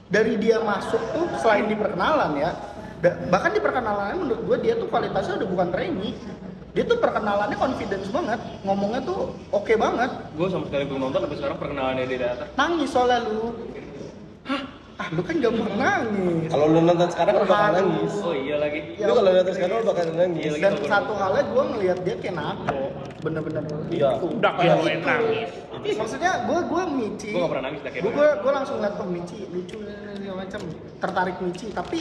dari dia masuk tuh selain di perkenalan ya, bahkan di perkenalannya menurut gue dia tuh kualitasnya udah bukan trainee. Dia tuh perkenalannya confidence banget, ngomongnya tuh oke banget. Gue sama sekali belum nonton, tapi sekarang perkenalannya dia datang. Nangis soalnya lu. Hah? Lu kan gampang nangis. Kalau lu nonton sekarang lu bakal Terharu. nangis. Oh iya lagi. Lu kalau nonton sekarang lu bakal nangis. Dan satu halnya gue ngeliat dia kayak Nako, bener-bener Iya. itu. Udah Ya kalau itu. nangis. Maksudnya gue Michi. Gue gak pernah nangis, udah kayak Gue langsung liat tuh Michi lucu segala macam, tertarik Michi. Tapi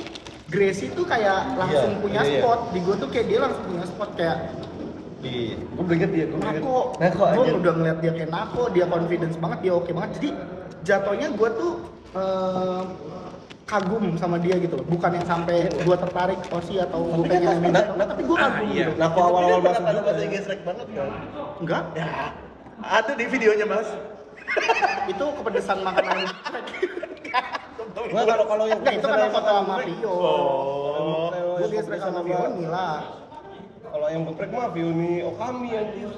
Gracie tuh kayak langsung Iya, punya iya. spot di gue tuh kayak dia langsung punya spot kayak Gue beringet dia, gue beringet. Nako. Nako Gue aja. udah ngeliat dia kayak Nako, dia confidence banget, dia oke banget. Jadi jatuhnya gue tuh kagum sama dia gitu loh. Bukan yang sampai gue tertarik Osi atau gue pengen main tapi gue kagum iya. gitu. Nako awal-awal masuk ada juga. bahasa gesrek banget kan Enggak? ya ada di videonya mas Itu kepedesan makanan. Nah, kalau yang Enggak, itu karena foto sama Vio. oh Gue gesrek sama Vioni lah. Kalau yang geprek mah Vioni Okami anjir.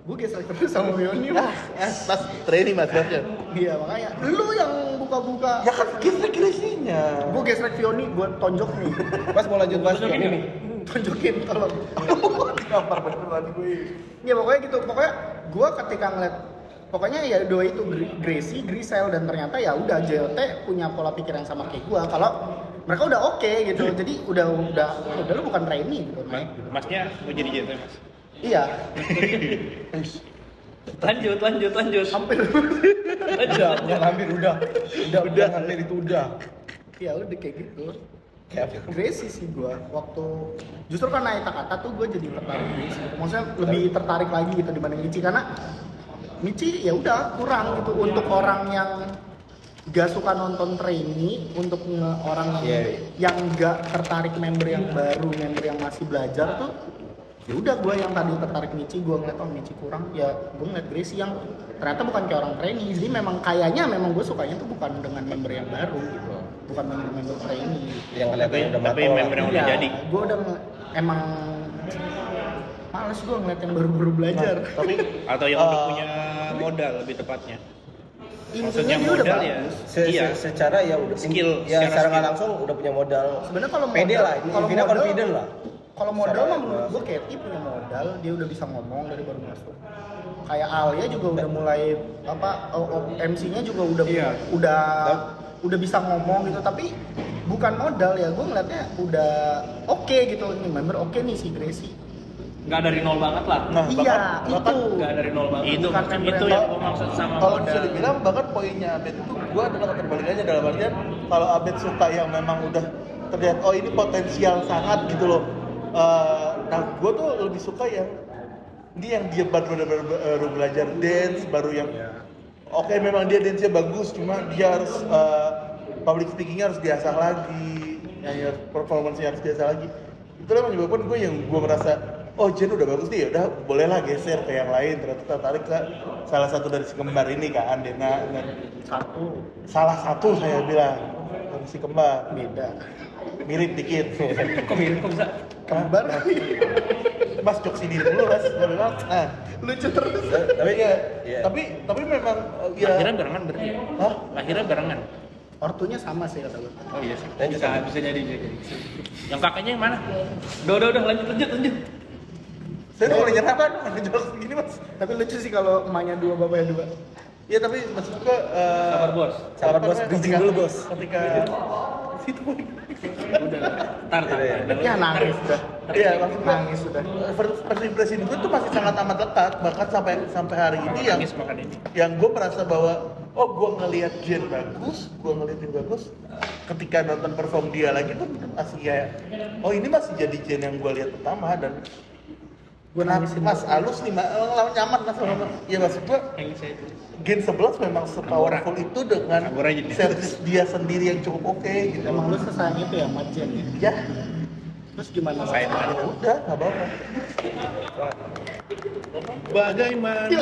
Gue gesrek terus sama Vioni lah. mas training mas Basya Iya makanya. Lu yang buka-buka. ya kan gesrek-gesreknya Gue gesrek Vioni, gue tonjok nih. Mas mau lanjut bahas Tunjukin Vioni ini. Tonjokin tolong. gampar beneran gue Ya pokoknya gitu. Pokoknya gue ketika ngeliat pokoknya ya dua itu Gracie, Grisel dan ternyata ya udah JOT punya pola pikir yang sama kayak gue. Kalau mereka udah oke gitu. Jadi udah lu bukan trainee gitu. Naik gitu. Masnya mau jadi JT mas? Iya. Lanjut. Hampir. Udah, hampir udah hampir itu udah. Ya udah kayak gitu. Kayak Gracie sih gue waktu justru karena Aita kata tuh gue jadi tertarik Gracie gitu. Maksudnya lebih tertarik lagi gitu dibanding Michi karena Michi ya udah kurang gitu untuk orang yang gak suka nonton trainee, untuk orang yang gak tertarik member yang baru, member yang masih belajar tuh ya udah gue yang tadi tertarik Michi, gue ngeliat oh Michi kurang ya gue ngeliat Gracie yang ternyata bukan kayak orang trainee, jadi memang kayaknya memang gue sukanya tuh bukan dengan member yang baru gitu, bukan member trainee yang ngeliatnya udah Tapi matang. member yang udah Iya, jadi. gue udah emang males gue ngeliat yang baru-baru belajar. tapi Atau yang udah punya modal lebih tepatnya. Intinya Maksudnya dia udah modal ya. bagus. Iya. Secara ya udah Skill, ya secara secara nggak skill. langsung udah punya modal. Sebenarnya kalau pede modal- lah, kalau Vina modal- confident lah. Kalau modal Secara mah menurut jelas. gue Katy punya modal, dia udah bisa ngomong dari baru masuk. Kayak Alia juga udah mulai apa MC-nya juga Iya. udah bisa ngomong gitu, tapi bukan modal ya, gue ngeliatnya udah oke gitu, ini member oke nih si Gracie. Nggak dari nol banget lah. nah Iya, bahkan Nggak dari nol banget. Itu Bukan member itu yang- yang gue maksud sama kalau modal. bisa dibilang bahkan poinnya Abed itu gue adalah keterbalikannya dalam artian kalau Abed suka yang memang udah terlihat oh ini potensial sangat gitu loh. Nah gue tuh lebih suka yang ini yang dia baru belajar dance baru yang oke memang dia dance-nya bagus cuma dia harus public speaking-nya harus diasah lagi ya performance-nya harus diasah lagi itulah menyebabkan gue merasa oh Jen udah bagus nih, udah bolehlah geser ke yang lain. Ternyata tertarik ke salah satu dari si kembar ini kan, Dena. Dan salah satu saya bilang dari si kembar, beda mirip dikit. Kok mirip kok bisa? kembar. Mas jok sini dulu mas, saya bilang. Nah, Lucu terus. Tapi iya. iya. Tapi memang ya. Lahirnya barengan berarti ya? Hah? Lahirnya barengan? Ortunya sama sih kata gue. Oh iya sih. Bisa jadi. Yang kakaknya yang mana? Udah lanjut. Saya udah mulai nyerah kan, ngejok gini mas. Tapi lucu sih kalau emaknya 2, bapaknya 2. Iya tapi maksud gua Sabar, Bos. Sabar, Bos. Bridging dulu, Bos. Ketika situ boy. Tar. Ya nangis udah. Iya maksudnya Nangis sudah. first impression gue tuh masih sangat amat lekat, bahkan sampai hari ini yang Nangis makan ini. gue merasa bahwa gue ngelihat Jen bagus, gue ngeliatin bagus. Ketika nonton perform dia lagi pun masih kayak, ini masih jadi Jen yang gue lihat pertama dan Gue nangisin. mas halus nih, lawan nyaman mas sama. Ya maksud gue Nangis saya itu. Gen 11 memang sepowerful itu dengan Agora aja nih. service dia sendiri yang cukup oke gitu. Emang lu sesayang itu ya sama Jen ya? Ya, Terus gimana? Mas? Sayang ya udah nggak apa-apa. Bagaimana Ini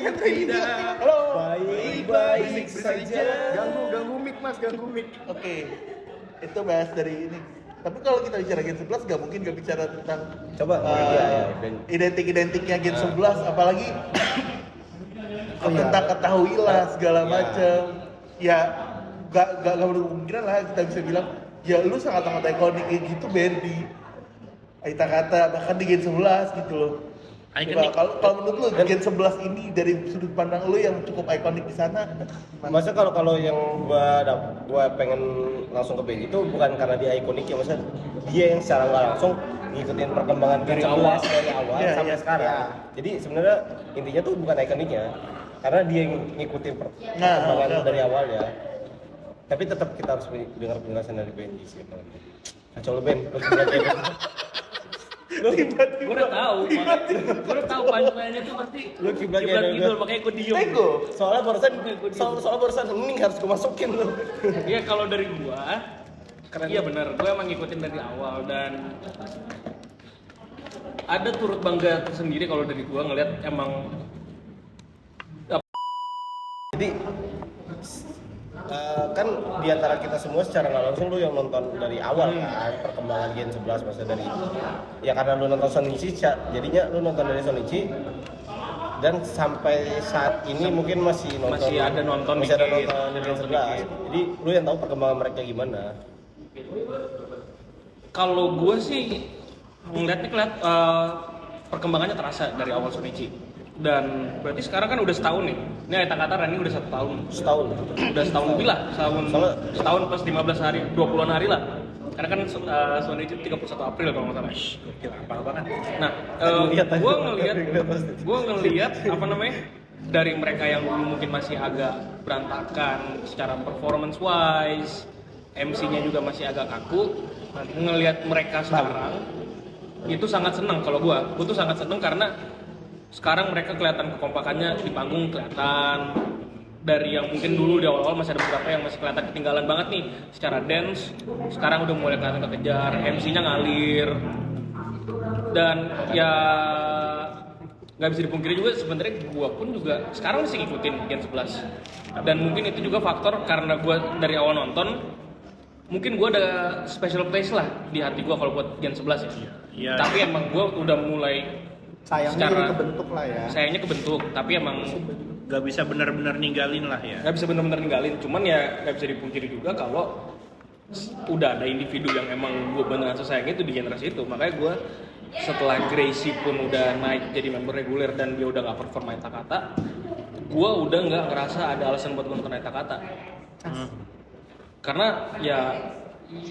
kan training. Halo. Baik-baik saja. Ganggu mic mas, ganggu mic. Oke, itu bahas dari ini. Tapi kalau kita bicara Gen 11 nggak mungkin nggak bicara tentang Coba, identiknya Gen 11, apalagi tentang ketahuilah segala macam. Ya nggak menutup kemungkinan lah kita bisa bilang ya lu sangat amat ikonik kayak gitu band di Aita Kata bahkan di Gen 11 gitu loh. Ikonik. Coba, kalau menurut lu Gen 11 ini dari sudut pandang lu yang cukup ikonik di sana gimana? Masa kalau yang gua pengen langsung ke band itu bukan karena dia ikonik ya, maksudnya dia yang secara nggak langsung ngikutin perkembangan Dari Gen 11 awal. dari awal Iya, sampai iya. sekarang. Iya. Jadi sebenarnya intinya tuh bukan ikoniknya, karena dia yang ngikutin perkembangan Nah, dari awal ya. Tapi tetap kita harus dengar penjelasan dari band sih. Kacau lu band. Gue udah tahu, gue udah tahu punchline-nya tuh pasti Lu kiblat kiblat kayak gitu, gua. makanya gue diem. Tego. Soalnya barusan hening harus gua masukin lu. Iya kalau dari gua, iya benar, gua emang ngikutin dari awal dan ada turut bangga tersendiri kalau dari gua ngeliat emang Jadi kan diantara kita semua secara nggak langsung lu yang nonton dari awal kan perkembangan Gen 11 masa dari ya karena lu nonton Shonichi jadinya lu nonton dari Shonichi dan sampai saat ini mungkin masih ada nonton masih ada dikit. nonton Gen 11 jadi lu yang tahu perkembangan mereka gimana. kalau gua sih ngeliatnya perkembangannya terasa dari awal Shonichi. Dan berarti sekarang kan udah setahun nih. Ini Aita Kata running udah 1 tahun. Udah setahun lebih lah. Setahun plus 15 hari, 20-an hari lah. Karena kan Shonichi 31 April kalau nggak salah. Gokil, apal banget. Nah, gue ngelihat apa namanya dari mereka yang dulu mungkin masih agak berantakan secara performance wise, MC-nya juga masih agak kaku. Ngelihat mereka sekarang itu sangat senang kalau gue tuh sangat senang karena sekarang mereka kelihatan kekompakannya di panggung kelihatan. Dari yang mungkin dulu di awal-awal masih ada beberapa yang masih kelihatan ketinggalan banget nih secara dance, sekarang udah mulai kelihatan kekejar, MC-nya ngalir. Dan ya nggak bisa dipungkiri juga sebenarnya gua pun juga sekarang masih ngikutin Gen 11. Dan mungkin itu juga faktor karena gua dari awal nonton mungkin gua ada special place lah di hati gua kalau buat Gen 11 ya. Iya. Tapi emang gua udah mulai Sayangnya jadi kebentuk lah ya. sayangnya kebentuk, tapi emang Gak bisa benar-benar ninggalin lah ya. nggak bisa benar-benar ninggalin. Cuman ya nggak bisa dipungkiri juga kalau udah ada individu yang emang gue beneran sesayang itu di generasi itu. Makanya gue setelah Gracie pun udah naik jadi member reguler dan dia udah nggak perform Aita Kata, gue udah nggak ngerasa ada alasan buat nonton Aita Kata. Karena ya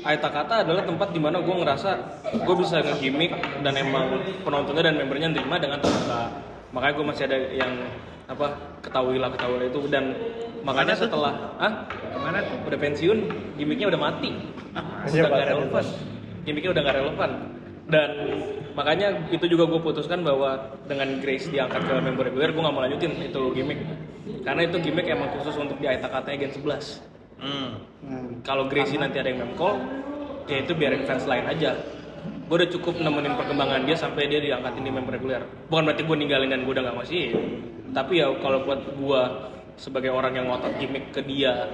Aita Kata adalah tempat dimana gue ngerasa gue bisa nge-gimmick dan emang penontonnya dan membernya nerima dengan terbuka. Makanya gue masih ada yang ketahuilah itu dan makanya Mana tuh? setelah Kemana tuh? udah pensiun gimmicknya udah mati, udah nggak relevan, gimmicknya udah nggak relevan dan makanya itu juga gue putuskan bahwa dengan Grace diangkat ke member reguler gue nggak mau lanjutin itu gimmick karena itu gimmick emang khusus untuk di Aita Katanya Gen 11. Kalau Gracie nanti ada yang memcall, ya itu biarin fans lain aja. Gue udah cukup nemenin perkembangan dia sampai dia diangkatin di member reguler. Bukan berarti gue ninggalin dan gue udah gak masih. Tapi ya kalau buat gue sebagai orang yang ngotot gimmick ke dia,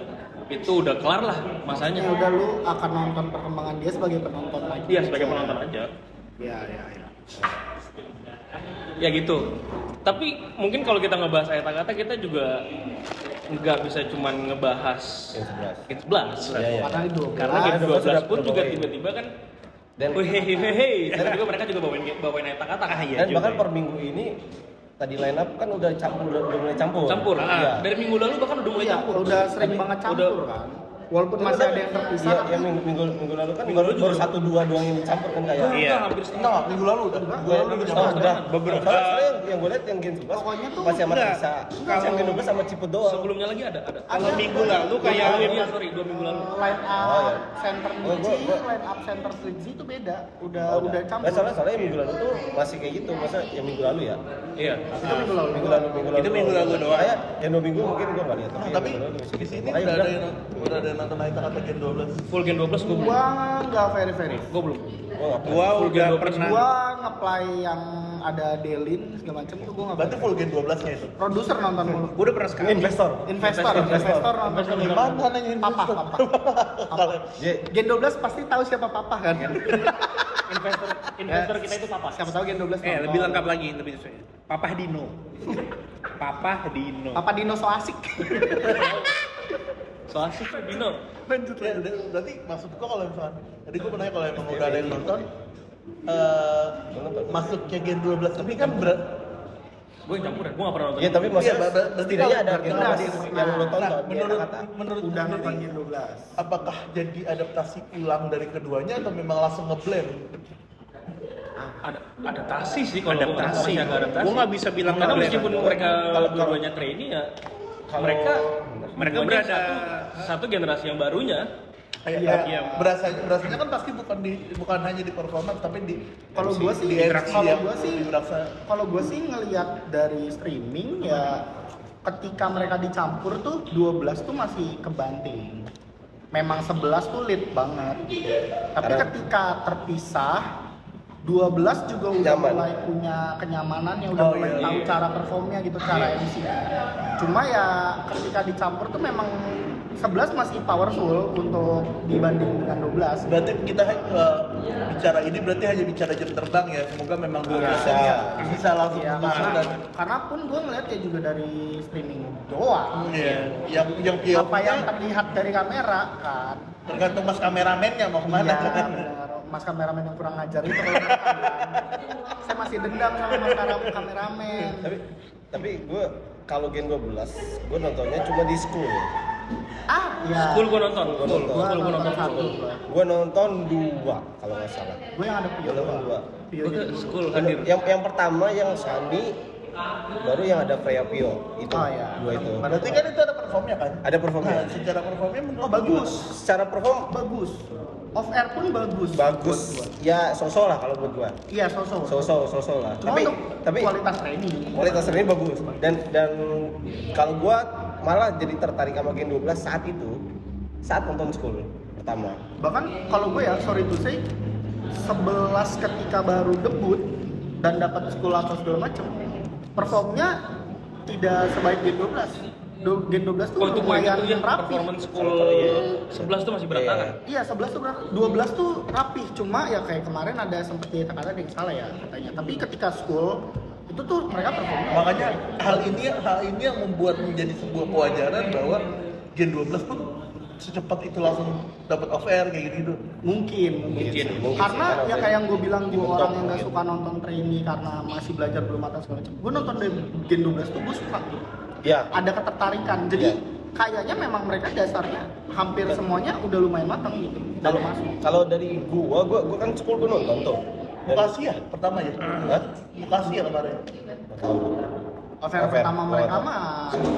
itu udah kelar lah masanya. Ya udah lu akan nonton perkembangan dia sebagai penonton lagi. Iya sebagai penonton aja. Iya. Ya gitu. Tapi mungkin kalau kita ngebahas Aita Kata kita juga nggak bisa cuman ngebahas Gen 11. Iya. Karena di 12. Karena Gen 12 pun juga tiba-tiba kan Dan Hehehe. Dan juga mereka juga bawain kata-kata Iya dan juga bahkan ya. per minggu ini tadi line up kan udah mulai campur. Campur. Iya. Dari minggu lalu bahkan udah mulai Iya, campur. udah sering banget campur kan. Walaupun masih ada yang terpisah Iya, tapi yang minggu lalu kan Minggu baru lalu juga. 1-2 doang yang dicampur kan kayak. Iya. Hampir setengah. Enggak, minggu lalu udah. Minggu lalu udah Oh, nyoba. udah beberapa- Soalnya yang gue lihat yang Gen 11 Pokoknya tuh masih sama enggak. Tisa. Kalau- Yang Gen 12 sama Ciput doang. Sebelumnya lagi ada. Kalau minggu lalu Iya, kayak sorry, 2 minggu lalu. line up Oh, iya. center Gua- Michi, gua- line up center Flitzy itu beda. Udah Oh, campur. Nah, soalnya minggu lalu tuh masih kayak gitu. Masa yang minggu lalu ya? Iya. Itu minggu lalu. Minggu lalu. Itu minggu lalu doang. Kayak yang 2 minggu mungkin gue nggak lihat. Nah, tapi yang minggu lalu masih di gitu. sini Makanya udah ada bilang, yang nonton naik kata Gen 12. Full Gen 12 gue belum. Gua nggak very. Gue belum. gua nggak gua Full udah Gen 12 pernah Gua nge-play yang ada Delin segala macam tuh gua nggak. Berarti full Gen 12-nya itu. Produser nonton mulu. gua udah pernah sekali. Investor nonton Investor mulu. di mana nanya Papa. Jadi Gen 12 pasti tahu siapa papa kan? Investor kita itu papa. Siapa tahu Gen 12 nonton. Lebih lengkap lagi, lebih sesuai. Papa Dino. Papa Dino. Papa Dino so asik. So asik Dino. Lanjut ya, berarti maksud gua kalau misalnya tadi gua nanya kalau emang udah ada yang nonton masuknya Gen 12 tapi kan Gue yang campur ya, gue gak pernah nonton. ya tapi maksudnya Iya, berarti setidaknya ada kalau Gen berkelas. 12 yang lo tonton. nah, dia kata. menurut Udah lu nonton sendiri, Gen 12. apakah jadi adaptasi ulang dari keduanya atau memang langsung ngeblend? Ada adaptasi sih kalau gue Adaptasi. masih agak adaptasi. Gua nggak bisa bilang karena ngeblend. meskipun mereka dua-duanya trainee ya, mereka Mereka duanya berada satu generasi yang barunya. Iya. Berasanya kan pasti bukan hanya di performance tapi di Kalau MC, gua sih di interaksi MC kalau yang gua sih berasa. kalau gue sih ngelihat dari streaming ya ketika mereka dicampur tuh 12 tuh masih kebanting. Memang 11 tuh lead banget. Tapi Karena- ketika terpisah 12 juga udah Nyaman. mulai punya kenyamanan yang udah Oh, mulai iya, tahu iya. cara performnya gitu, cara MC-nya. Cuma ya ketika dicampur tuh memang 11 masih powerful untuk dibanding dengan 12. Berarti kita bicara ini berarti hanya bicara jam terbang ya. Semoga memang 12-nya bisa langsung Iya, masuk dan karena pun gue ngeliat ya juga dari streaming doang. iya, yang Apa yang terlihat dari kamera kan? tergantung mas kameramennya mau kemana. Iya, benar. Mas kameramen yang kurang ngajar itu kalau saya masih dendam sama mas kameramen. Tapi gue kalau Gen 12 gue nontonnya cuma di school. Iya. School gue nonton, Gua nonton. Gua School gue nonton nonton. satu. Gue nonton 2 kalau nggak salah. Gue yang ada Pio. Gua nonton 2. Pio Gue ke jadi school hadir. Yang pertama yang Sani, baru yang ada Freya Pio itu. Oh, iya. 2 itu. Berarti kan itu ada performnya kan? Ada performnya. Nah, secara performnya menurut Oh bagus, Secara perform bagus. Off air pun bagus. bagus. Ya so-so lah kalau buat gua. Iya sosok. So-so lah. Cuma untuk tapi kualitas training. kualitas ini bagus. Dan kalau gua malah jadi tertarik sama Gen 12 saat nonton school pertama. Bahkan kalau gue ya sorry to say 11 ketika baru debut dan dapat school atau segala macem performnya tidak sebaik Gen 12. Gen 12 tuh Oh itu gue lumayan itu ya rapi. performance school 11 tuh masih berantakan. Iya 11 tuh berapa? 12 tuh rapi, cuma ya kayak kemarin ada sempet dikata ada yang salah ya katanya. Tapi ketika school itu tuh mereka performnya makanya hal ini yang membuat menjadi sebuah kewajaran bahwa Gen 12 pun secepat itu langsung dapat off air kayak gitu. mungkin. Karena ya kayak yang gue bilang gue Dibentuk orang yang gak mungkin. suka nonton trainee karena masih belajar belum matang segala macam. Gue nonton dari Gen 12 tuh gue suka gitu. Ya. Ada ketertarikan. Jadi Ya. kayaknya memang mereka dasarnya hampir semuanya udah lumayan matang gitu. Kalau Dalam masuk. kalau dari gua kan school gua nonton tuh. Mukasi ya pertama ya? Hah? Mukasi ya kemarin? Nggak tahu. Affair Affair. pertama Gua mereka nggak mah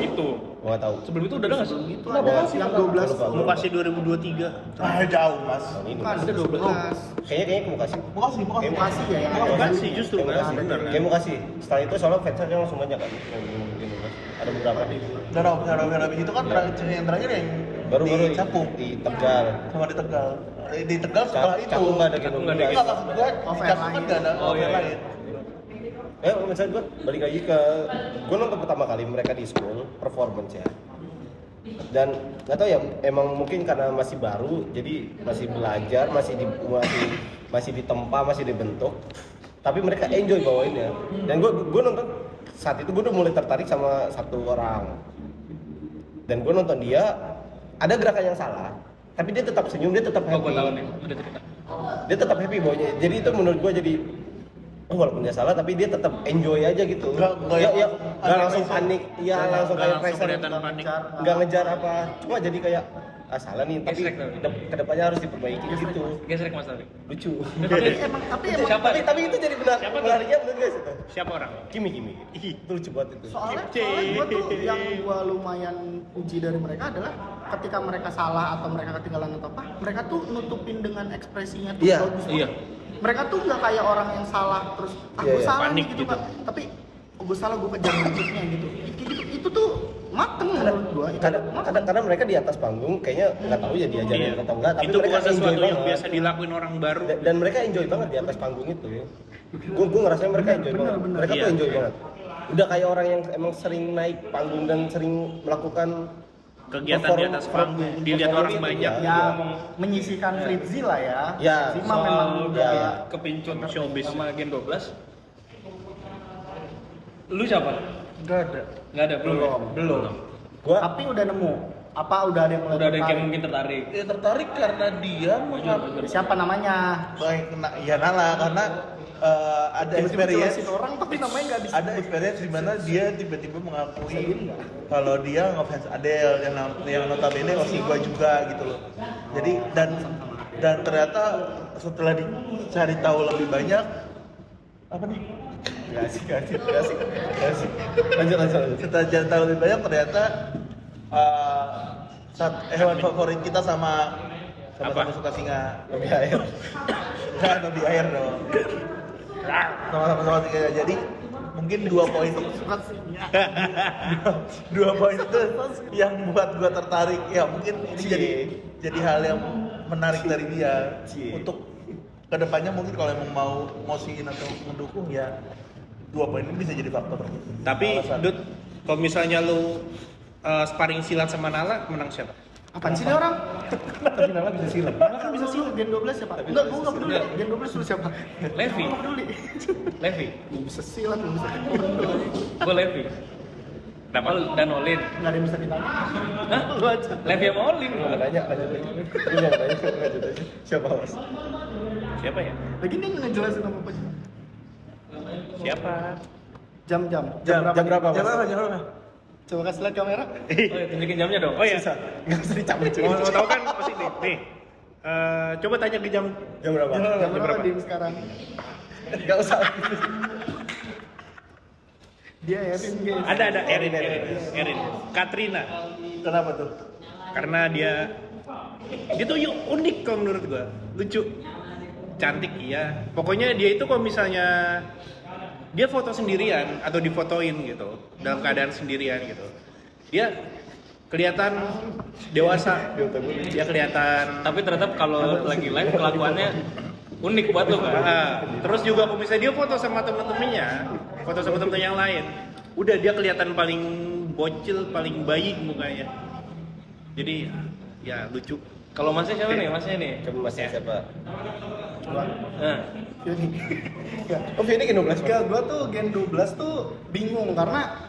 Itu. Gua nggak tahu. Sebelum itu udah ada nggak sih? itu Nah, ada Bekasi yang apa? 12 Lupa. Mau kasih 2023. Ah jauh mas. Tahun ini. kan ada 12. Kayaknya ke Bekasi. Mukasi. Kayak Bekasi ya yang ada. Bekasi justru Kayak kan, Bekasi. bener kan? Kayak Bekasi. Setelah itu soalnya fansnya kan langsung banyak kan. Yang ada beberapa. Dan habis itu kan yang terakhir yang Baru di Capung di Tegal. sama di Tegal. Di Tegal setelah itu. Capung nggak ada Gen Capung nggak ada 12. Enggak maksud gue di Off air Capung kan lain. nggak ada Oh, off air iya. lain. Misalnya gue balik lagi ke gue nonton pertama kali mereka di school performance ya. Dan nggak tahu ya emang mungkin karena masih baru jadi masih belajar masih ditempa masih dibentuk tapi mereka enjoy bawainnya dan gue nonton saat itu gue udah mulai tertarik sama satu orang dan gue nonton dia ada gerakan yang salah tapi dia tetap senyum dia tetap Oh gue happy. tahu nih, ada cerita. Dia tetap happy bawanya. Jadi itu menurut gua jadi walaupun dia salah tapi dia tetap enjoy aja gitu. Nggak langsung panik, iya langsung kayak pressure, kelihatan panik. nggak ngejar apa. Cuma jadi kayak salah nih tapi Gesrek tapi. kedepannya harus diperbaiki gitu. Gesrek Mas Taufik. Lucu. tapi emang Siapa? Tapi itu jadi benar. Siapa tuh? Menariknya benar guys itu. Siapa orang? Kimi. Itu lucu banget itu. soalnya gue tuh yang gue lumayan uji dari mereka adalah ketika mereka salah atau mereka ketinggalan atau apa, mereka tuh nutupin dengan ekspresinya tuh Iya, bagus iya. banget. Mereka tuh nggak kayak orang yang salah terus Iya, gue iya. salah nih Panik gitu, gitu. Pak. Tapi gue salah, gue kejar budgetnya gitu. Itu tuh mateng menurut gue. Karena mereka di atas panggung kayaknya nggak tahu ya diajarin Iya. atau enggak, tapi Itu mereka bukan sesuatu enjoy yang banget. biasa dilakuin orang baru. Dan mereka enjoy banget di atas panggung itu ya. Gue ngerasain mereka enjoy banget. Mereka tuh Iya. enjoy banget. Udah kayak orang yang emang sering naik panggung dan sering melakukan Kegiatan di atas panggung, dilihat orang perform itu, banyak. ya. Ya menyisihkan Fritzi lah ya. Ya, Fritzi mah memang udah ya. Kepincut Showbiz. sama Gen 12. Lu siapa? Nggak ada. Nggak ada, belum. ya? belum. Gua Tapi udah nemu. Apa udah ada yang mulai Udah ada yang tertarik? mungkin tertarik. Ya tertarik karena dia mengapa Siapa namanya? baik ya Nala karena ada Tiba-tiba experience jelasin orang tapi namanya nggak disebut. ada experience di mana dia tiba-tiba Bisa mengakui diem nggak? kalau dia ngefans Adele yang notabene masih gua juga gitu loh. Jadi dan ternyata setelah dicari tahu lebih banyak apa nih? Asik. Lanjut. Setelah cari tahu lebih banyak ternyata hewan favorit kita sama-sama suka singa. Lebih air. Nah, di air dong. Sama-sama suka singa. Jadi mungkin 2 poin Suka sih. 2 poin itu yang buat gua tertarik. Ya mungkin ini jadi hal yang menarik dari dia untuk kedepannya mungkin kalau emang mau singin atau mendukung ya 2 poin ini bisa jadi faktor. Tapi, Alasan. Dut, kalau misalnya lu sparring silat sama Nala, menang siapa? Apaan sih ini orang? Tapi Nala bisa silat. Nala kan bisa silat Gen 12 siapa? Enggak, gue nggak peduli. Gen 12 dulu siapa? Levi. Gue nggak peduli. Levi. Gue bisa silat, gue bisa tekun. Gue Levi. Kenapa? Dan Olin. Nggak ada yang bisa ditanya. Hah? Lu aja. Levi sama Olin. Nggak nanya, lanjut aja. Gue nggak nanya, lanjut aja. Siapa mas? Siapa ya? Lagi dia ngejelasin nama apa sih? Siapa? Jam-jam. Jam berapa mas? Jangan jangan. Coba kasih lihat kamera. Oh ya, tunjukin jamnya dong. Oh iya, Nggak usah dicabut cuy. mau tahu kan pasti nih. Coba tanya ke jam. Jam berapa? Jam berapa? berapa Dim sekarang? Nggak usah. Dia Erin guys. Ada Erin. Katrina. Kenapa tuh? Karena dia tuh unik kalau menurut gua, lucu, cantik iya. Pokoknya dia itu kalau misalnya dia foto sendirian atau difotoin gitu dalam keadaan sendirian gitu, dia kelihatan dewasa, dia kelihatan. Tapi ternyata kalau lagi live kelakuannya unik buat lo kan. Terus juga kalau misalnya dia foto sama temen-temennya, foto sama temen-temen yang lain, udah dia kelihatan paling bocil, paling bayi mukanya. Jadi ya lucu. Kalau masnya siapa nih? Masnya nih. Coba masnya siapa? Nah, Ini. Ya. Oh ini Gen 12 Enggak, gua tuh Gen 12 tuh bingung karena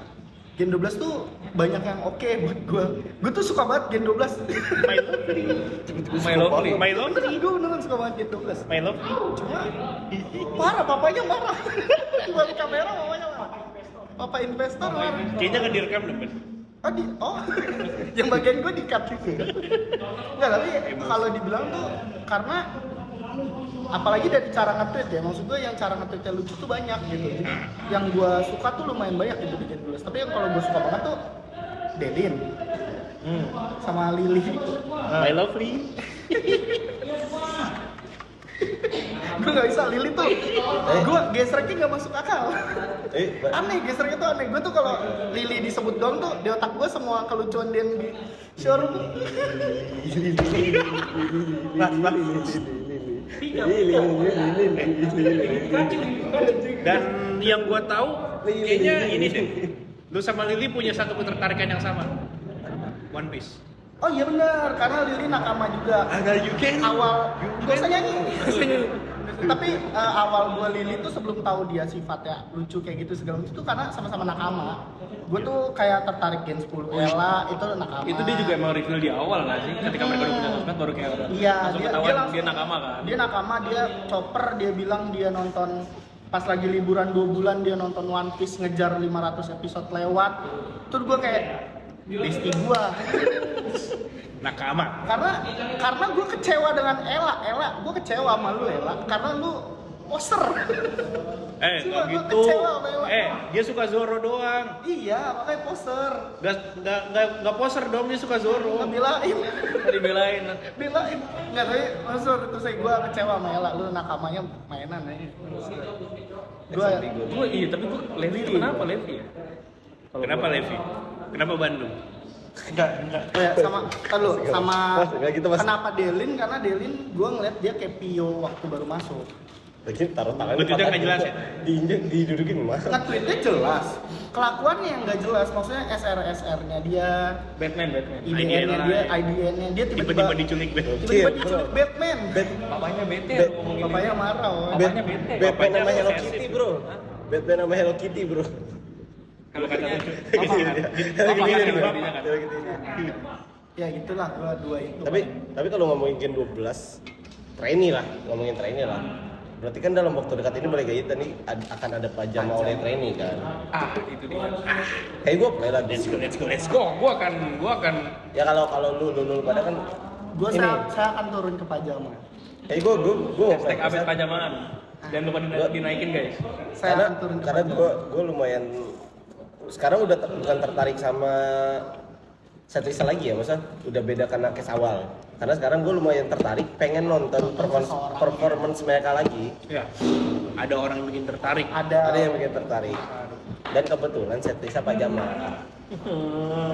Gen 12 tuh banyak yang oke buat gua. Gua tuh suka banget Gen 12. My lovely, My Lovely. my lovely, Gua beneran suka banget Gen 12. my lovely. Cuma marah, papanya marah. Di balik kamera mamanya marah. Papa investor marah. Kayaknya nggak direkam deh, Ben. Yang bagian gue di-cut gitu. Enggak, tapi kalau dibilang tuh karena apalagi dari cara nge-tweet ya, maksud gue yang cara nge-tweetnya lucu tuh banyak gitu. Jadi yang gue suka tuh lumayan banyak gitu di Gen 12. Tapi yang kalau gue suka banget tuh Dedin sama Lily. My lovely. Gue gak bisa, Lily tuh gue gesreknya gak masuk akal. Aneh, gesreknya tuh aneh. Gue tuh kalau Lily disebut doang tuh di otak gue semua kelucuan dia yang di showroom. Dan yang gua tahu kayaknya ini deh. Lu sama Lily punya satu ketertarikan yang sama. One Piece. Oh iya benar, karena Lily nakama juga. Ada juga. Awal gak usah nyanyi. Tapi awal gue Lily tuh sebelum tahu dia sifatnya lucu kayak gitu segala macam itu karena sama-sama nakama. Gue tuh kayak tertarik Gen 10 Ella itu nakama. itu dia juga emang reveal di awal nggak sih? Ketika mereka udah punya sosmed. baru kayak Iya, langsung dia ketahuan langsung- dia nakama kan. Dia nakama, dia chopper, dia bilang dia nonton pas lagi liburan 2 bulan dia nonton One Piece ngejar 500 episode lewat. Terus gue kayak bestie gue. Nakama. Karena gue kecewa dengan Ella, gue kecewa sama lu Ella, karena lu poser. Cuma Nggak gua gitu. kecewa sama Ella. Dia suka Zoro doang. Iya, makanya poser. Nggak poser dong, dia suka Zoro. Ngebelain. Dibelain. Belain. Enggak, tapi maksud itu saya gue kecewa sama Ella, lu nakamanya mainan aja. Gue iya, tapi gue Levi itu kenapa Levi ya? Kenapa Levi? Kenapa Bandung? Enggak. Ya, sama Mas, enggak gitu, Mas. kenapa Delin? Karena Delin gue ngeliat dia kayak Pio waktu baru masuk. Lagi taruh tangan. Lu tidak nggak jelas ya? Diinjek, didudukin mas. Nge-tweetnya jelas, kelakuannya yang nggak jelas, maksudnya SR-SR-nya dia, Batman. IDN-nya dia, IDN-nya dia Tiba-tiba diculik Ben. tiba-tiba diculik Batman. Papanya bete Bet- ngomong gini. Bapaknya marah. woy. Papanya bete. Batman Bapaknya sama Hello posesif. Kitty bro. Batman sama Hello Kitty bro. Kalau kata lucu. Papa kan? Hello Papa Kitty kan? bro. Jadinya kan? Hello Kitty. Ya gitulah dua itu. Tapi kalau ngomongin Gen 12 trainee lah, ngomongin trainee lah. Berarti kan dalam waktu dekat ini mulai Gaita nih akan ada pajama oleh trainee kan. Itu dia. Kayak gue play lah dulu. Let's go. Gua akan Ya kalau lu pada kan Gue ini. saya akan turun ke pajama. Kayak gue hashtag update pajamaan. Jangan lupa dinaikin guys. Saya karena akan turun ke karena pajama. gue lumayan sekarang udah bukan tertarik sama setlist lagi ya, masa udah beda karena case awal. Karena sekarang gue lumayan tertarik, pengen nonton performance mereka lagi. Ya. Ada orang yang bikin tertarik. Ada yang bikin tertarik. Dan kebetulan setlistnya pajama.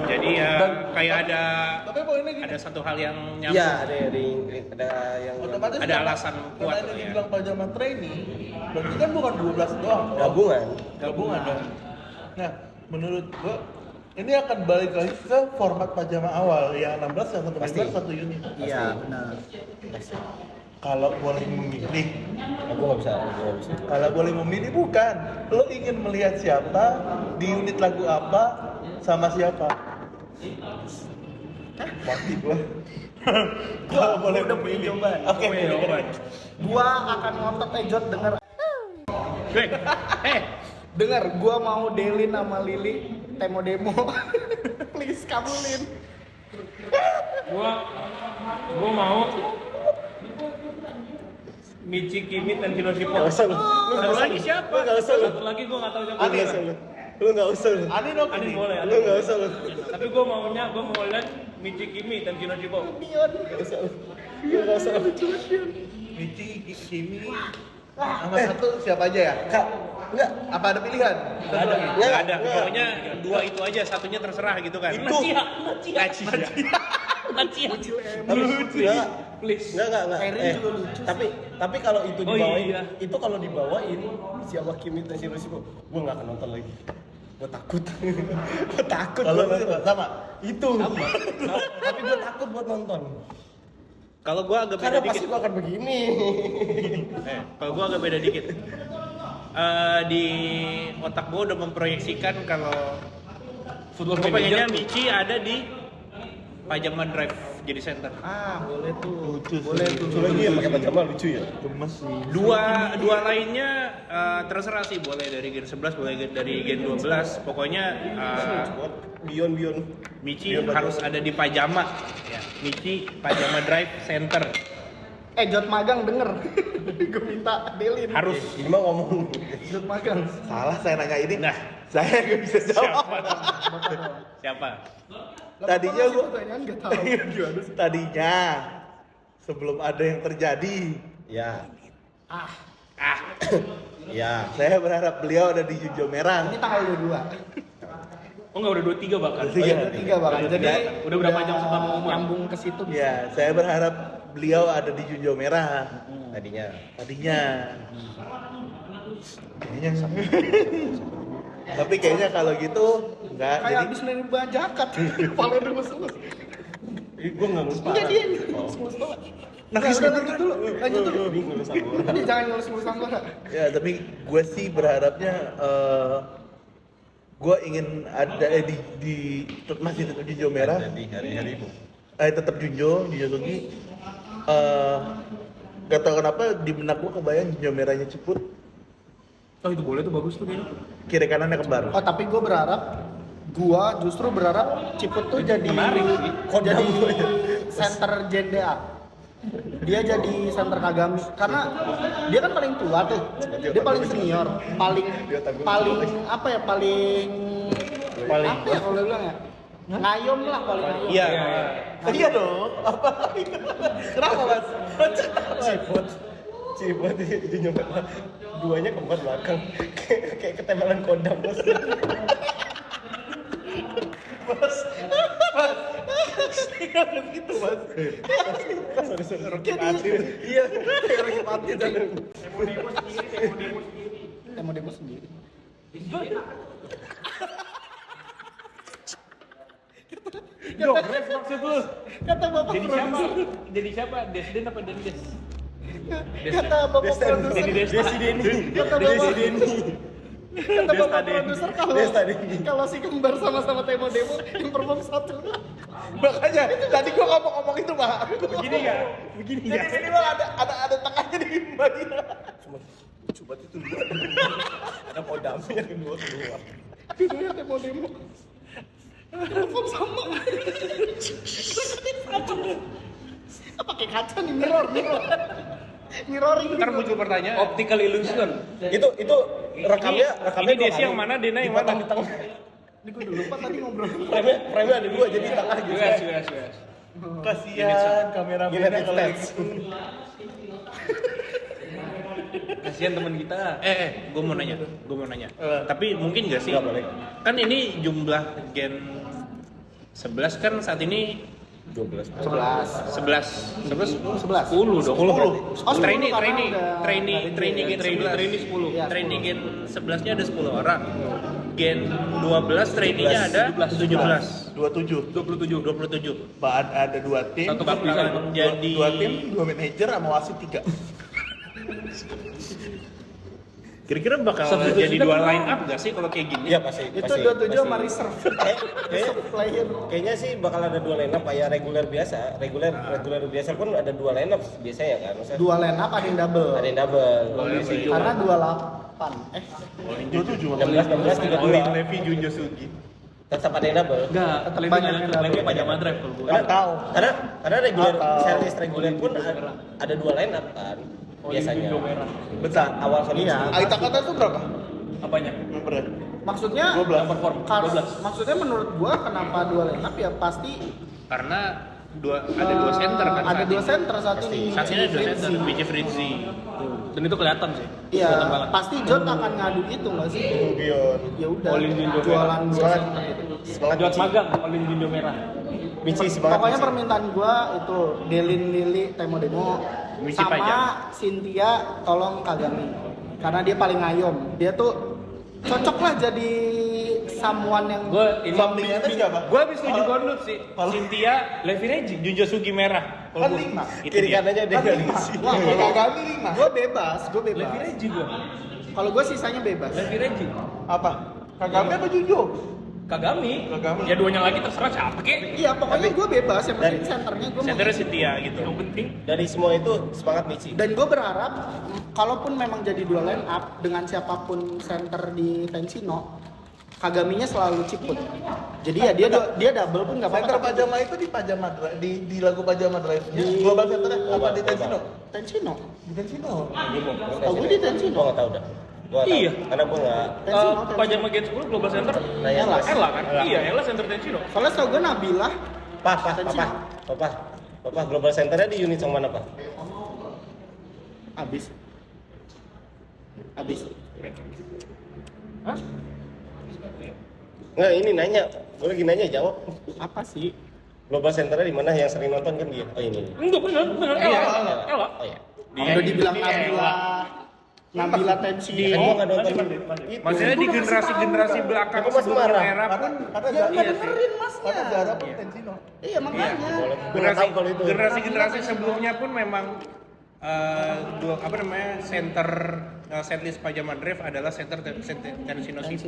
Jadi ya kayak ada Tapi poinnya gini, ada satu hal yang nyambung. Iya, ada yang otomatis Ada alasan kuat karena lah ini ya. dibilang pajama trainee, berarti kan bukan 12 doang. gabungan. dong. Nah, menurut gua ini akan balik lagi ke format pajama awal yang 16 yang satu Pasti. member satu unit. Iya benar. Kalau boleh memilih, Aku nggak bisa. kalau boleh memilih bukan, lo ingin melihat siapa di unit lagu apa sama siapa? Mati gua. Kalau boleh udah punya memilih. jawaban. Oke. Gua akan ngotot Ejot denger denger gua mau Delin sama Lili demo. Please kabulin. Gua mau Michi Kimi dan Kinoshiko. Nggak usah lu. Lu Satu lagi siapa? Lu nggak usah lu. Satu lagi gua nggak tahu siapa. Lu nggak usah lu. Lu nggak usah lu. Ani dong Ani ini. boleh. Lu nggak usah lu. Tapi gua mau lihat Michi Kimi dan Kinoshiko. Nggak usah lu. Lu nggak usah lu. Michi, Kimi, sama satu siapa aja ya? Kak, enggak. Apa ada pilihan? Nggak ada. Nggak, Nggak ada. nggak. Pokoknya dua itu aja, satunya terserah gitu kan. Itu. Nachi. Enggak. Please. Enggak. Erin juga lucu Tapi kalau itu Oh, dibawain, iya. itu kalau dibawain siapa Kimi dan Shiroshibo, gue nggak akan nonton lagi. Gue takut. Gue takut. Kalau gua lu nonton. sama. Itu. Tapi gue takut buat nonton. Kalau gua agak beda Karena pasti dikit. gue akan begini. Kalau gua agak beda dikit. Di otak gua udah memproyeksikan kalau Football gua pengennya manager. Michi ada di Pajama Drive jadi center. Boleh tuh. Lucu sih. Boleh tuh. Lucu lagi ya pakai pajama lucu ya. Gemes sih. Dua lainnya terserah sih, boleh dari Gen 11, boleh dari Gen 12. Pokoknya Bion. Michi Bion harus ada di Pajama. Ya, Michi Pajama Drive center. Ejot magang denger. Gue minta Delin. Harus. Ini mah ngomong. Ejot magang. Salah saya nanya ini. Nah, Saya nggak bisa jawab. siapa? Tadinya gua nggak tahu. Gimana sih? tadinya sebelum ada yang terjadi, Ya. Ah, Ya. saya berharap beliau ada di Junjo Merah. Ini tanggal 22. Oh enggak, udah 23 bahkan. Iya. 23 bahkan. Jadi Udah berapa jam setelah pengumuman? Nyambung ke situ. Ya, saya berharap beliau ada di Junjo Merah. Tadinya. Tadinya. Tapi kayaknya kalau gitu enggak. Kayak Jadi abis nerima jakat. Kepala udah ngelus-ngelus. Gue nggak ngelus Enggak dia ngelus-ngelus banget. Nangis udah lanjut dulu. Lanjut dulu. Ngelus sama. Tadi jangan ngelus-ngelus Anggora. ya, tapi gue sih berharapnya gue ingin ada masih tetap Junjo Merah. Di hari-hari itu. Tetap Junjo Sugi. Gak tau kenapa di benak gua kebayang Jinjo merahnya Ciput, Oh itu boleh tuh, bagus tuh kayaknya. kiri kanannya kembar. Oh tapi gue justru berharap Ciput tuh jadi jadi center JDA. Dia jadi center Kagami karena dia kan paling tua tuh. Dia paling senior, paling apa ya, paling apa ya kalau bilang ya? Ngayom lah paling ngayom. Iya. Iya dong. Apa? Kenapa mas? Ciput di nyopet duanya kembar belakang kayak ketembalan kodam bos. Gitu mas. Rocky mati. Iya, kayak Rocky mati dan Demo sendiri. Jogres maksud lu? Kata bapak Jadi siapa? produser. Jadi siapa? Desden apa Dendes? Kata bapak produser. Desi Deni. Kata bapak produser kalau si kembar sama-sama demo yang perform satu. Makanya tadi gua ngomong itu pak. Begini nggak? Begini Jadi nggak? sini mah ada tengahnya di mbak. Cuma itu dua. Ada kodamnya yang kedua. Videonya demo. Perform sama. Pakai kaca nih, mirroring. Ntar muncul pertanyaan. Optical illusion. Itu rekamnya Ini Desi yang mana, Dena yang mana? Di tengah. Ini gue udah lupa tadi ngobrol. Frame ada dua jadi tengah gitu. Yes. Kasihan kameramen United kalau States. gitu. Kasihan teman kita. Gue mau nanya. Tapi mungkin gak sih? Nggak boleh. Kan ini jumlah gen 11 kan saat ini 12. 11 11. 10 dong. 10. Oh, 10 Trainee karena udah trainee gen 11. Trainee 10. Iya, Trainee gen 11-nya ada 10 orang. Gen 12 trainee-nya ada 17. 27. Ada 2 tim. Satu bakalan jadi 2 tim, 2 manajer sama wasit 3. Kira-kira bakal Substitusi jadi kita dua berapa? line up gak sih kalau kayak gini? Iya pasti. Itu pasti, 27 sama pasti. reserve. Kayak- Player. Kayaknya sih bakal ada dua line up kayak reguler biasa. Reguler biasa pun ada dua line up biasanya kan. Maksudnya Dua line up ada yang double. ada yang double. Karena 28. 27. 16 Olin 32. Levi Junjo Sugi. Tetap ada yang double. Enggak, Tetap lebih banyak yang double. lebih pajama drive kalau gue. Atau Karena reguler Atau- series reguler pun ada dua line up kan biasanya. Junjo merah. bentar. Awal Sonichi. Iya. Aita Kata itu berapa? Apanya? Membernya? Maksudnya 12. Yang perform 12. maksudnya menurut gua kenapa dua line up ya pasti Karena ada dua center kan. ada saat dua ini. center saat ini. Saat ini ada dua Fritzy. center, BJ Fritzy. Dan itu kelihatan sih. Iya, Kelihatan banget. pasti John akan ngadu itu nggak sih? Gion. Ya udah. Olin Junjo Jualan dua Semangat. center itu. Jual magang, Olin Junjo merah. Michi semangat. Pokoknya Michi. permintaan gua itu Delin Lili Temo Demo Michi sama Pajang. Cynthia tolong Kagami karena dia paling ngayom. Dia tuh cocok lah jadi someone yang Gue ini Sampingnya itu siapa? Gue habis setuju gondut sih. Cynthia, Levi Regi, Junjo Sugi merah. Kan 5. Itu Kiri dia. kanannya dia Kan nggak 5. diisi. Wah, Kalau Kagami 5. Gue bebas. Levi Regi gue. Kalau gue sisanya bebas. Levi Regi. Apa? Kagami apa Junjo? Kagami. Kagami. Ya duanya lagi terserah siapa kek. Iya, pokoknya gue bebas. Yang penting centernya gue mau. Centernya Cynthia gitu. Yang penting Dari semua itu semangat Michi. Dan gue berharap, kalaupun memang jadi dua line up dengan siapapun center di Tensino, Kagaminya selalu ciput. Jadi ya dia double pun nggak apa-apa. Center Pajama itu di Pajama Drive, di lagu Pajama Drive. Global Center apa di Tensino? Tensino. Di Tensino. Oh, gue di Tensino. Gue nggak tahu dah. Gua nggak tahu. Iya. Karena gue nggak. Tensino. Pajama Gen 10 Global Center. Nah, yang Ella. Ella kan? Iya, Ella center Tensino. Soalnya tau gue Nabila. Papa, global centernya di unit yang mana pak? Abis. Hah? Nggak, ini nanya. Gue lagi nanya jawab. Apa sih? Global centernya di mana yang sering nonton kan dia? Oh ini. Enggak benar, benar. Iya, Ella. Ella. Oh iya. Udah dibilang Nabila Tensino. Kan gue nggak nonton itu. Maksudnya di generasi belakang Aku masih sebelum marah. era pun Karena Ya nggak Iya sih. dengerin masnya. Karena Zara pun Tensino. Iya makanya. Boleh. Gue nggak tahu kalau itu. generasi sebelumnya pun memang apa namanya center setlist Pajama Drive adalah center Tensino Sipo.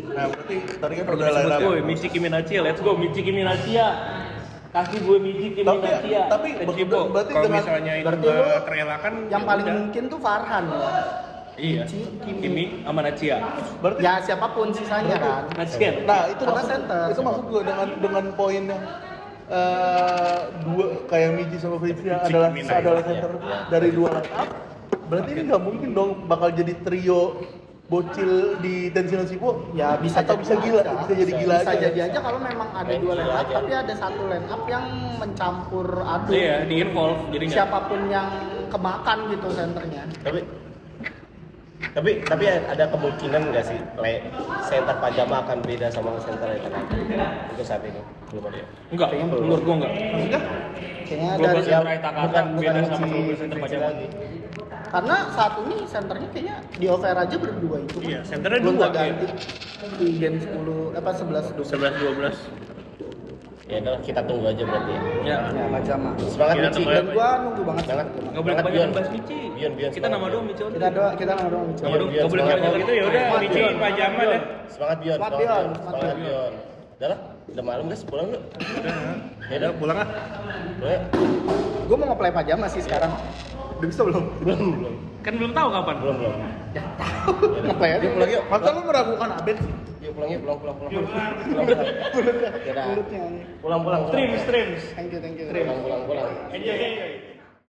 Nah, berarti tadi kan udah Disebut, line up. woi, Michiki Minachi, let's go Michiki Minachi ya. Kaki gue Miji, Kimi Nachia. Tapi berarti Kalau dengan misalnya itu berarti nggak lu terelakkan, yang ya paling udah. mungkin tuh Farhan ya. Iya. Kimi sama Nachia. berarti Ya siapapun sisanya kan. Nachia. nah itu Karena maksud center. itu maksud gue dengan poin yang dua kayak Miji sama Fritz yang adalah Kimi Nachia. adalah center dari dua line up. Berarti ini nggak mungkin dong bakal jadi trio bocil di Tensino Sipo. Ya bisa atau bisa gila, bisa jadi gila bisa aja. jadi aja kalau memang ada Main dua gila line up aja. tapi ada satu line up yang mencampur aduk. Iya, di involve jadi nggak. Siapapun yang kemakan gitu senternya. Tapi ada kemungkinan nggak sih center Pajama akan beda sama center yang tadi untuk saat ini belum ada ya? Enggak, menurut gue enggak. Maksudnya kayaknya Global dari Center Itakata beda sama si Global Center Fritz Pajama. lagi. karena saat ini senternya kayaknya di over aja berdua itu. Iya, senternya belum dua, ganti di game 10 apa 11 11-12. Ya udah kita tunggu aja berarti ya. Ya. Ya Pajama. Semangat Kita Michi. tunggu Dan gua nunggu banget. Semangat. Enggak boleh Semangat, kebanyakan Bion. bahas Michi. Bion, Kita nama doang Michi. Kita nongkrong Nama Bion, doang, Bion, enggak boleh semangat. banyak Gitu ya udah, Semangat, Michi Bion. Pajama deh. Semangat Bion. Semangat, Semangat Bion. Semangat Semangat, Bion. Udah lah, udah malam guys, pulang yuk. Ya udah pulang ah. Pulang yuk. Gua mau nge-play Pajama sih sekarang. Udah bisa belum? Belum. Kan belum tahu kapan. Belum. Nge-play aja. Yuk pulang yuk. Masa lu meragukan Abed sih? Yuk pulang yuk, pulang. Mulutnya. Pulang. Streams. Thank you. Pulang. Enjoy.